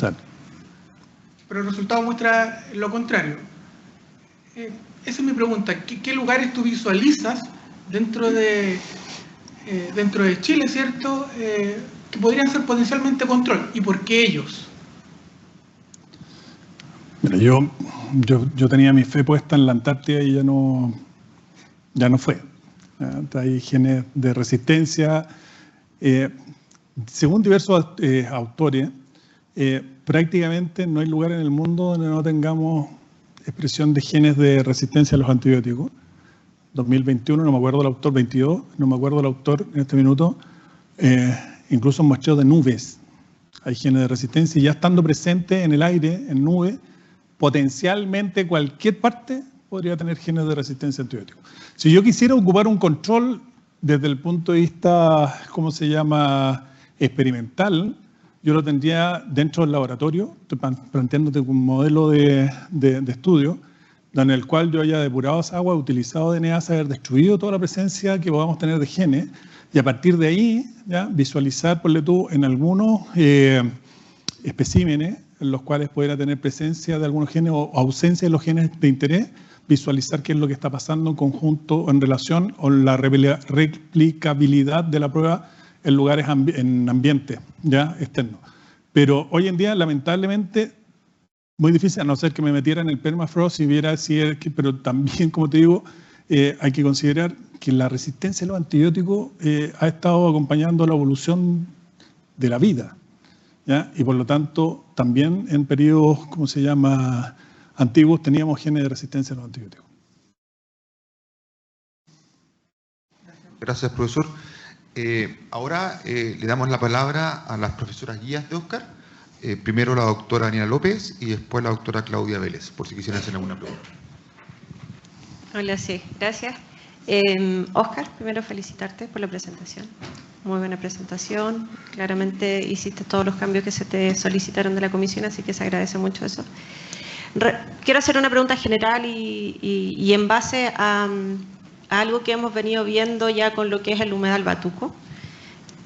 pero el resultado muestra lo contrario. Esa es mi pregunta. ¿Qué lugares tú visualizas dentro de Chile, ¿cierto? Que podrían ser potencialmente control, ¿y por qué ellos? Mira, yo tenía mi fe puesta en la Antártida y ya no fue. Hay genes de resistencia. Según diversos autores, prácticamente no hay lugar en el mundo donde no tengamos expresión de genes de resistencia a los antibióticos. 2021, no me acuerdo el autor, 22, no me acuerdo el autor en este minuto, incluso en muestreo de nubes hay genes de resistencia y ya estando presente en el aire, en nubes, potencialmente cualquier parte podría tener genes de resistencia a antibióticos. Si yo quisiera ocupar un control desde el punto de vista, ¿cómo se llama?, experimental, yo lo tendría dentro del laboratorio, planteándote un modelo de estudio, en el cual yo haya depurado esa agua, utilizado DNA, haber destruido toda la presencia que podamos tener de genes, y a partir de ahí, ¿ya?, visualizar, ponle tú, en algunos especímenes en los cuales pudiera tener presencia de algunos genes o ausencia de los genes de interés, visualizar qué es lo que está pasando en conjunto en relación con la replicabilidad de la prueba en lugares, en ambientes ya externos. Pero hoy en día, lamentablemente, muy difícil, a no ser que me metiera en el permafrost y viera si es que, pero también, como te digo, hay que considerar que la resistencia a los antibióticos ha estado acompañando la evolución de la vida, ¿ya? Y por lo tanto, también en periodos, ¿cómo se llama?, antiguos, teníamos genes de resistencia a los antibióticos. Gracias, profesor. Ahora le damos la palabra a las profesoras guías de Óscar. Primero la doctora Daniela López y después la doctora Claudia Vélez, por si quisieran hacer alguna pregunta. Hola, sí, gracias. Óscar, primero felicitarte por la presentación. Muy buena presentación. Claramente hiciste todos los cambios que se te solicitaron de la comisión, así que se agradece mucho eso. Quiero hacer una pregunta general y en base a algo que hemos venido viendo ya con lo que es el humedal Batuco.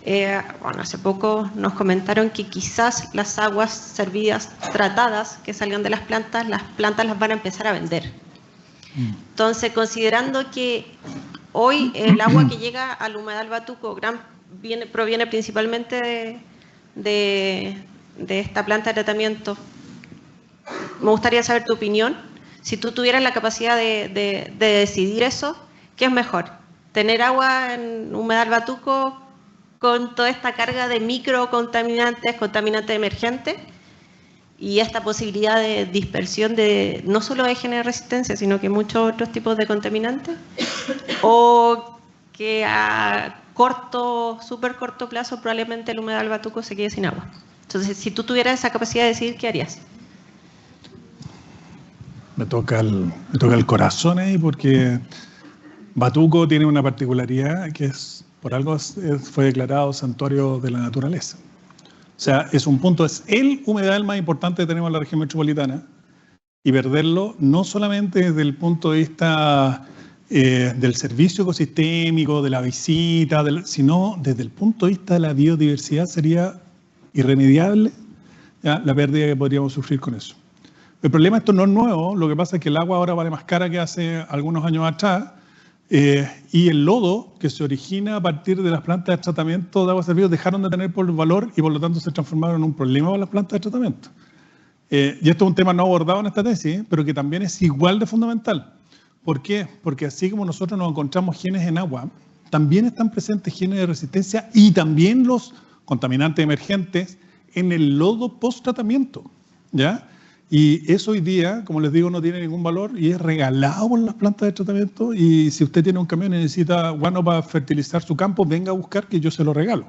Bueno, hace poco nos comentaron que quizás las aguas servidas, tratadas, que salgan de las plantas las van a empezar a vender. Entonces, considerando que hoy el agua que llega al humedal Batuco proviene principalmente de esta planta de tratamiento, me gustaría saber tu opinión. Si tú tuvieras la capacidad de decidir eso, ¿qué es mejor? ¿Tener agua en humedal Batuco con toda esta carga de microcontaminantes, contaminantes emergentes, y esta posibilidad de dispersión de no solo de genes de resistencia, sino que muchos otros tipos de contaminantes? ¿O que a súper corto plazo probablemente el humedal Batuco se quede sin agua? Entonces, si tú tuvieras esa capacidad de decidir, ¿qué harías? Me toca el corazón ahí, porque Batuco tiene una particularidad que es, por algo fue declarado santuario de la naturaleza. O sea, es el humedal más importante que tenemos en la región metropolitana, y perderlo no solamente desde el punto de vista del servicio ecosistémico, de la visita, sino desde el punto de vista de la biodiversidad sería irremediable, ¿ya?, la pérdida que podríamos sufrir con eso. El problema, esto no es nuevo, lo que pasa es que el agua ahora vale más cara que hace algunos años atrás, y el lodo que se origina a partir de las plantas de tratamiento de aguas servidas dejaron de tener por valor y por lo tanto se transformaron en un problema para las plantas de tratamiento. Y esto es un tema no abordado en esta tesis, pero que también es igual de fundamental. ¿Por qué? Porque así como nosotros nos encontramos genes en agua, también están presentes genes de resistencia y también los contaminantes emergentes en el lodo post-tratamiento, ¿ya? Y eso hoy día, como les digo, no tiene ningún valor y es regalado por las plantas de tratamiento. Y si usted tiene un camión y necesita guano para fertilizar su campo, venga a buscar que yo se lo regalo.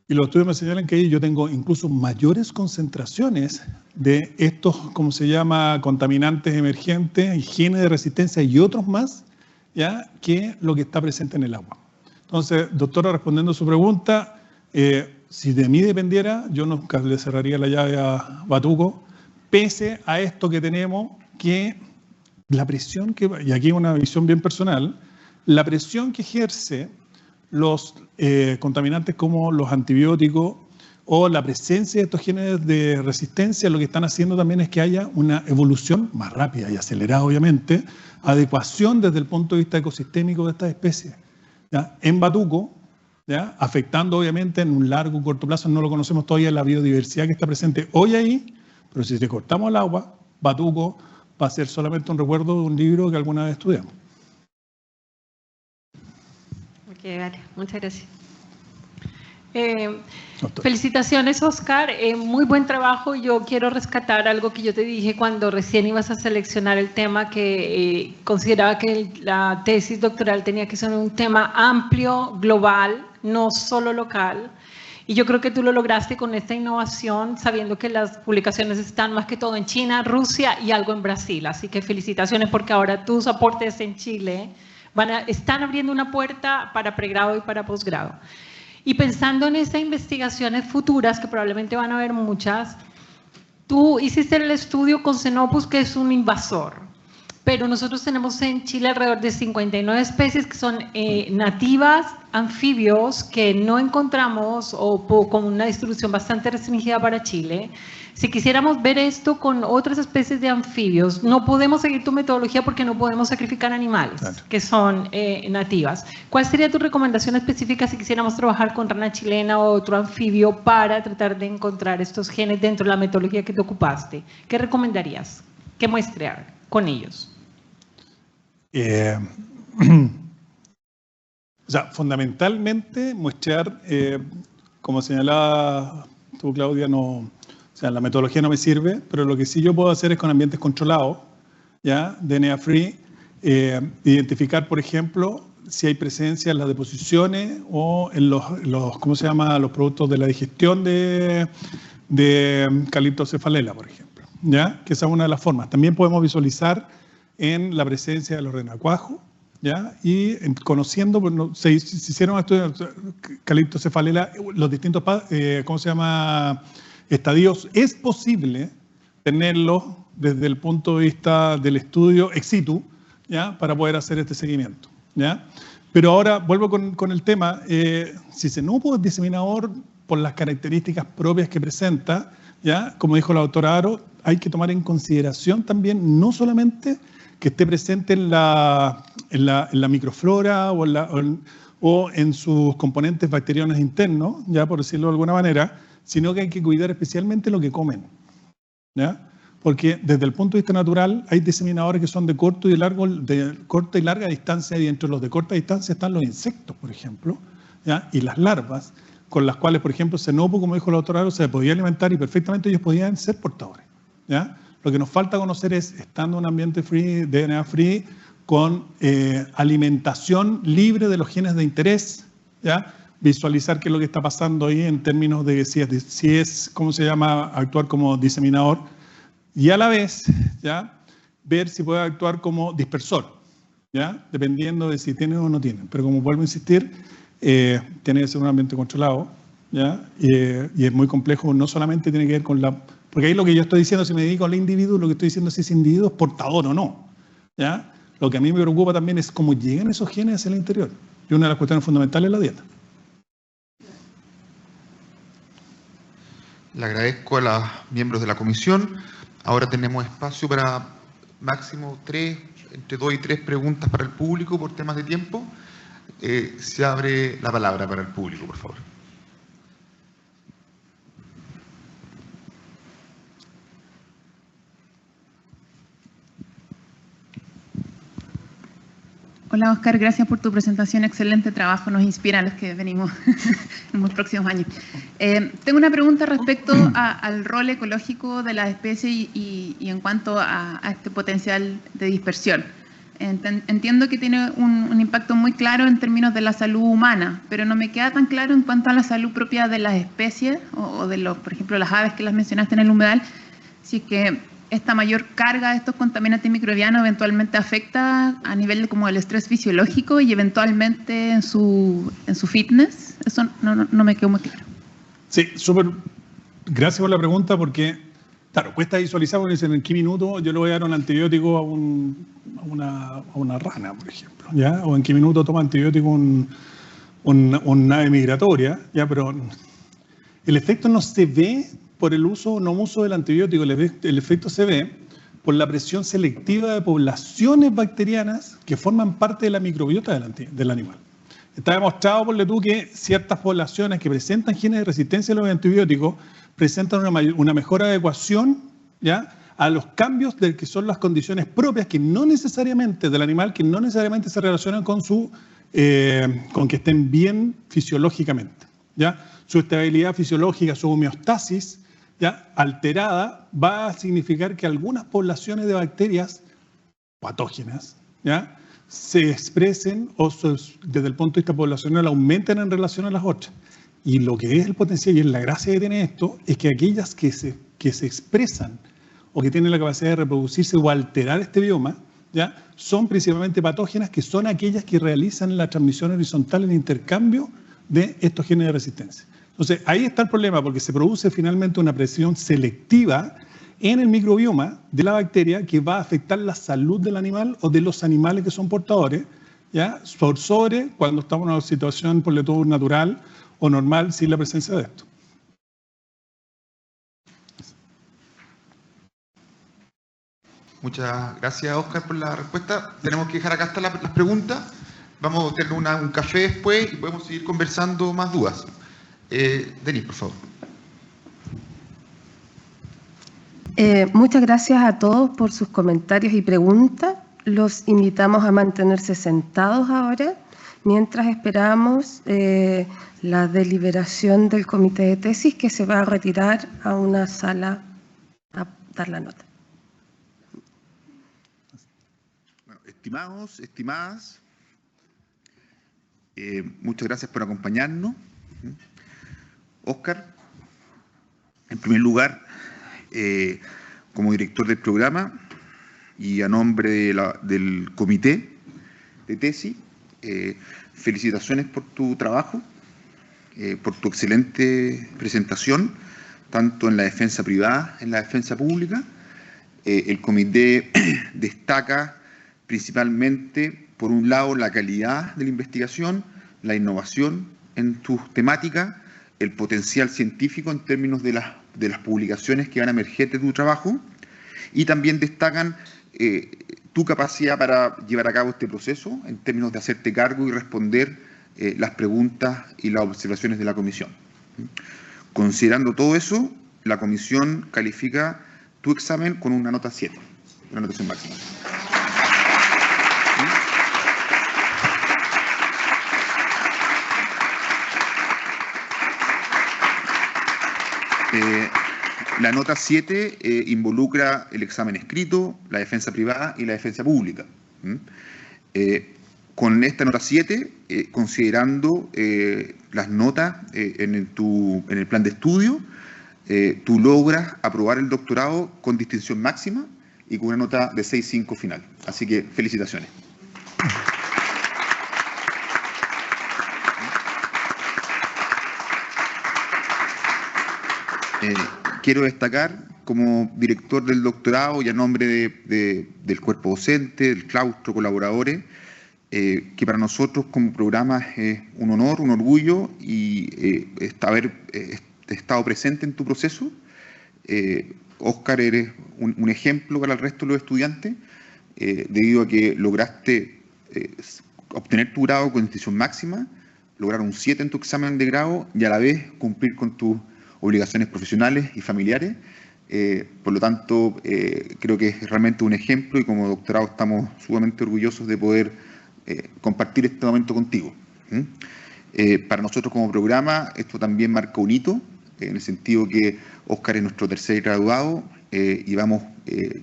Y los estudios me señalan que yo tengo incluso mayores concentraciones de estos, ¿cómo se llama?, contaminantes emergentes, genes de resistencia y otros más, ¿ya?, que lo que está presente en el agua. Entonces, doctora, respondiendo a su pregunta, si de mí dependiera, yo nunca le cerraría la llave a Batuco, pese a esto que tenemos, que la presión que, y aquí una visión bien personal, la presión que ejerce los contaminantes como los antibióticos o la presencia de estos genes de resistencia, lo que están haciendo también es que haya una evolución más rápida y acelerada, obviamente, adecuación desde el punto de vista ecosistémico de estas especies, ¿ya?, en Batuco, ¿ya?, afectando obviamente en un largo o corto plazo, no lo conocemos todavía, la biodiversidad que está presente hoy ahí. Pero si le cortamos el agua, Batuco va a ser solamente un recuerdo de un libro que alguna vez estudiamos. Ok, vale. Muchas gracias. Felicitaciones, Óscar. Muy buen trabajo. Yo quiero rescatar algo que yo te dije cuando recién ibas a seleccionar el tema, que consideraba que la tesis doctoral tenía que ser un tema amplio, global, no solo local. Y yo creo que tú lo lograste con esta innovación, sabiendo que las publicaciones están más que todo en China, Rusia y algo en Brasil. Así que felicitaciones porque ahora tus aportes en Chile están abriendo una puerta para pregrado y para posgrado. Y pensando en esas investigaciones futuras, que probablemente van a haber muchas, tú hiciste el estudio con Xenopus, que es un invasor. Pero nosotros tenemos en Chile alrededor de 59 especies que son nativas, anfibios, que no encontramos o con una distribución bastante restringida para Chile. Si quisiéramos ver esto con otras especies de anfibios, no podemos seguir tu metodología porque no podemos sacrificar animales que son nativas. ¿Cuál sería tu recomendación específica si quisiéramos trabajar con rana chilena o otro anfibio para tratar de encontrar estos genes dentro de la metodología que te ocupaste? ¿Qué recomendarías? ¿Qué muestrear con ellos? O sea, fundamentalmente muestrear, como señalaba tú, Claudia, o sea, la metodología no me sirve, pero lo que sí yo puedo hacer es con ambientes controlados, ¿ya? DNA free, identificar, por ejemplo, si hay presencia en las deposiciones o en los ¿cómo se llama?, los productos de la digestión de Calyptocephalela, por ejemplo, ¿ya? Que esa es una de las formas. También podemos visualizar en la presencia de los renacuajos, ¿ya? Y conociendo, bueno, se hicieron estudios de Calyptocephalela, los distintos, ¿cómo se llama?, estadios. Es posible tenerlos desde el punto de vista del estudio ex situ, ¿ya?, para poder hacer este seguimiento, ¿ya? Pero ahora vuelvo con el tema, si Xenopus es diseminador por las características propias que presenta, ¿ya?, como dijo la doctora Aro, hay que tomar en consideración también no solamente que esté presente en la microflora o en sus componentes bacterianos internos, ya por decirlo de alguna manera, sino que hay que cuidar especialmente lo que comen, ¿ya? Porque desde el punto de vista natural hay diseminadores que son de corta y larga distancia, y entre los de corta distancia están los insectos, por ejemplo, ¿ya? Y las larvas, con las cuales, por ejemplo, Xenopus, como dijo la doctora Aro, se podía alimentar y perfectamente ellos podían ser portadores, ¿ya? Lo que nos falta conocer es, estando en un ambiente free, DNA free, con alimentación libre de los genes de interés, ¿ya?, visualizar qué es lo que está pasando ahí en términos de si es ¿cómo se llama?, actuar como diseminador, y a la vez, ¿ya?, ver si puede actuar como dispersor, ¿ya?, dependiendo de si tienen o no tienen. Pero como vuelvo a insistir, tiene que ser un ambiente controlado, ¿ya? Y es muy complejo, no solamente tiene que ver con porque ahí lo que yo estoy diciendo, si me dedico al individuo, lo que estoy diciendo es si ese individuo es portador o no, ¿ya? Lo que a mí me preocupa también es cómo llegan esos genes hacia el interior. Y una de las cuestiones fundamentales es la dieta. Le agradezco a los miembros de la comisión. Ahora tenemos espacio para máximo entre 2 y 3 preguntas para el público por temas de tiempo. Se abre la palabra para el público, por favor. Hola, Oscar, gracias por tu presentación, excelente trabajo, nos inspira a los que venimos en los próximos años. Tengo una pregunta respecto al rol ecológico de las especies y en cuanto a este potencial de dispersión. Entiendo que tiene un impacto muy claro en términos de la salud humana, pero no me queda tan claro en cuanto a la salud propia de las especies o de por ejemplo, las aves que las mencionaste en el humedal, si es que esta mayor carga de estos contaminantes microbianos eventualmente afecta a nivel como el estrés fisiológico y eventualmente en su fitness. Eso no me quedó muy claro. Sí, súper. Gracias por la pregunta, porque, claro, cuesta visualizar, porque dicen en qué minuto yo le voy a dar un antibiótico a una rana, por ejemplo, ¿ya? O en qué minuto toma antibiótico un ave migratoria, ¿ya? Pero el efecto no se ve por el uso o no uso del antibiótico, el efecto se ve por la presión selectiva de poblaciones bacterianas que forman parte de la microbiota del animal. Está demostrado, por tú, que ciertas poblaciones que presentan genes de resistencia a los antibióticos presentan una mejor adecuación, ¿ya?, a los cambios de que son las condiciones propias que no necesariamente del animal, que no necesariamente se relacionan con con que estén bien fisiológicamente, ¿ya? Su estabilidad fisiológica, su homeostasis, ¿ya?, alterada, va a significar que algunas poblaciones de bacterias patógenas, ¿ya?, se expresen o desde el punto de vista poblacional aumenten en relación a las otras. Y lo que es el potencial y es la gracia que tiene esto es que aquellas que se expresan o que tienen la capacidad de reproducirse o alterar este bioma, ¿ya? Son principalmente patógenas, que son aquellas que realizan la transmisión horizontal, el intercambio de estos genes de resistencia. Entonces, ahí está el problema, porque se produce finalmente una presión selectiva en el microbioma de la bacteria que va a afectar la salud del animal o de los animales que son portadores, ¿ya? Por sobre cuando estamos en una situación, por lo todo, natural o normal, sin la presencia de esto. Muchas gracias, Óscar, por la respuesta. Tenemos que dejar acá hasta las preguntas. Vamos a tener un café después y podemos seguir conversando más dudas. Denis, por favor. Muchas gracias a todos por sus comentarios y preguntas. Los invitamos a mantenerse sentados ahora mientras esperamos la deliberación del comité de tesis, que se va a retirar a una sala a dar la nota. Bueno, estimados, estimadas, muchas gracias por acompañarnos. Óscar, en primer lugar, como director del programa y a nombre del comité de tesis, felicitaciones por tu trabajo, por tu excelente presentación, tanto en la defensa privada, en la defensa pública. El comité destaca principalmente, por un lado, la calidad de la investigación, la innovación en tus temáticas, el potencial científico en términos de las publicaciones que van a emerger de tu trabajo, y también destacan tu capacidad para llevar a cabo este proceso en términos de hacerte cargo y responder las preguntas y las observaciones de la comisión. Considerando todo eso, la comisión califica tu examen con una nota 7, una notación máxima. La nota 7 involucra el examen escrito, la defensa privada y la defensa pública. Con esta nota 7, considerando las notas en el plan de estudio, tú logras aprobar el doctorado con distinción máxima y con una nota de 6.5 final. Así que felicitaciones. Quiero destacar, como director del doctorado y a nombre del cuerpo docente, del claustro, colaboradores, que para nosotros como programa es un honor, un orgullo y haber estado presente en tu proceso. Óscar, eres un ejemplo para el resto de los estudiantes, debido a que lograste obtener tu grado con distinción máxima, lograr un 7 en tu examen de grado y a la vez cumplir con tus obligaciones profesionales y familiares. Por lo tanto, creo que es realmente un ejemplo y como doctorado estamos sumamente orgullosos de poder compartir este momento contigo. Para nosotros como programa, esto también marca un hito, en el sentido que Óscar es nuestro tercer graduado y vamos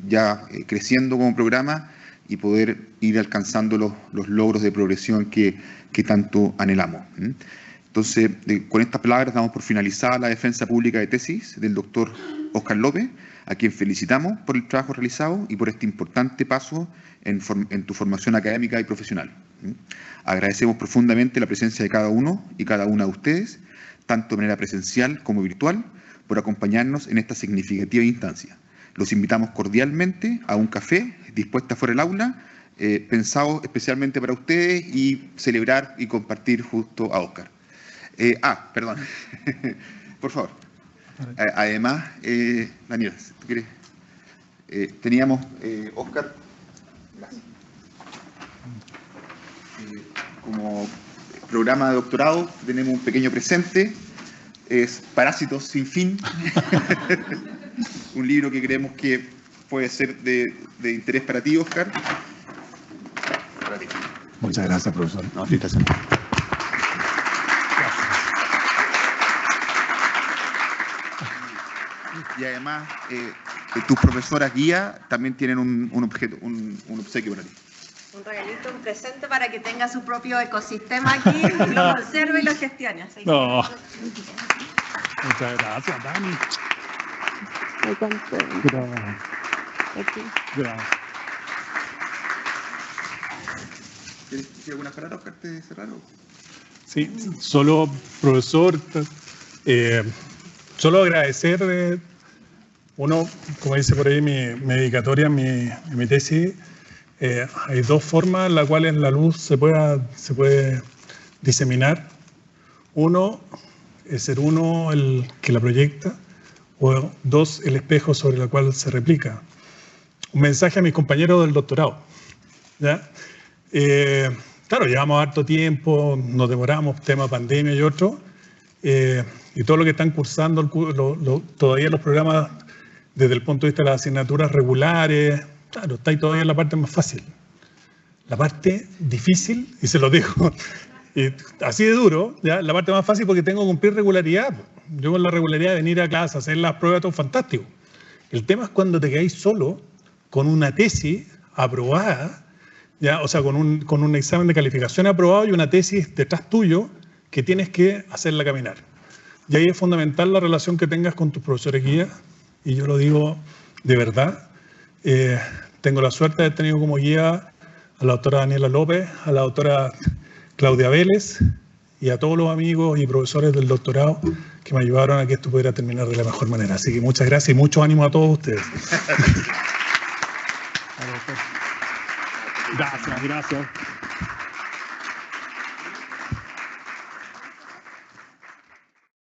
ya creciendo como programa y poder ir alcanzando los logros de progresión que tanto anhelamos. Entonces, con estas palabras damos por finalizada la defensa pública de tesis del doctor Óscar López, a quien felicitamos por el trabajo realizado y por este importante paso en tu formación académica y profesional. Agradecemos profundamente la presencia de cada uno y cada una de ustedes, tanto de manera presencial como virtual, por acompañarnos en esta significativa instancia. Los invitamos cordialmente a un café dispuesto fuera del aula, pensado especialmente para ustedes y celebrar y compartir justo a Óscar. Perdón. Por favor. Además, Daniela, si tú quieres, teníamos, Óscar, gracias. Como programa de doctorado tenemos un pequeño presente, es Parásitos sin fin, un libro que creemos que puede ser de interés para ti, Óscar. Para ti. Muchas gracias, profesor. No, felicitaciones. Y además, tus profesoras guía también tienen un obsequio para ti. Un regalito, un presente para que tenga su propio ecosistema aquí, y lo conserve y lo gestione. Así no. Muchas gracias, Dani. Gracias. ¿Tienes alguna palabra, Oscar, de cerrar? Sí, solo, profesor, solo agradecer, uno, como dice por ahí mi dedicatoria, mi tesis, hay dos formas en las cuales la luz se puede diseminar. Uno, es ser uno el que la proyecta, o dos, el espejo sobre el cual se replica. Un mensaje a mis compañeros del doctorado, ¿ya? Claro, llevamos harto tiempo, nos demoramos, tema pandemia y otro, y todo lo que están cursando, todavía los programas desde el punto de vista de las asignaturas regulares, claro, está ahí todavía la parte más fácil. La parte difícil, y se lo digo, y así de duro, ¿ya? La parte más fácil porque tengo que cumplir regularidad. Yo con la regularidad de venir a clase, hacer las pruebas, todo fantástico. El tema es cuando te quedáis solo con una tesis aprobada, ¿ya? O sea, con un examen de calificación aprobado y una tesis detrás tuyo que tienes que hacerla caminar. Y ahí es fundamental la relación que tengas con tus profesores guía, y yo lo digo de verdad. Tengo la suerte de haber tenido como guía a la doctora Daniela López, a la doctora Claudia Vélez y a todos los amigos y profesores del doctorado que me ayudaron a que esto pudiera terminar de la mejor manera. Así que muchas gracias y mucho ánimo a todos ustedes. Gracias.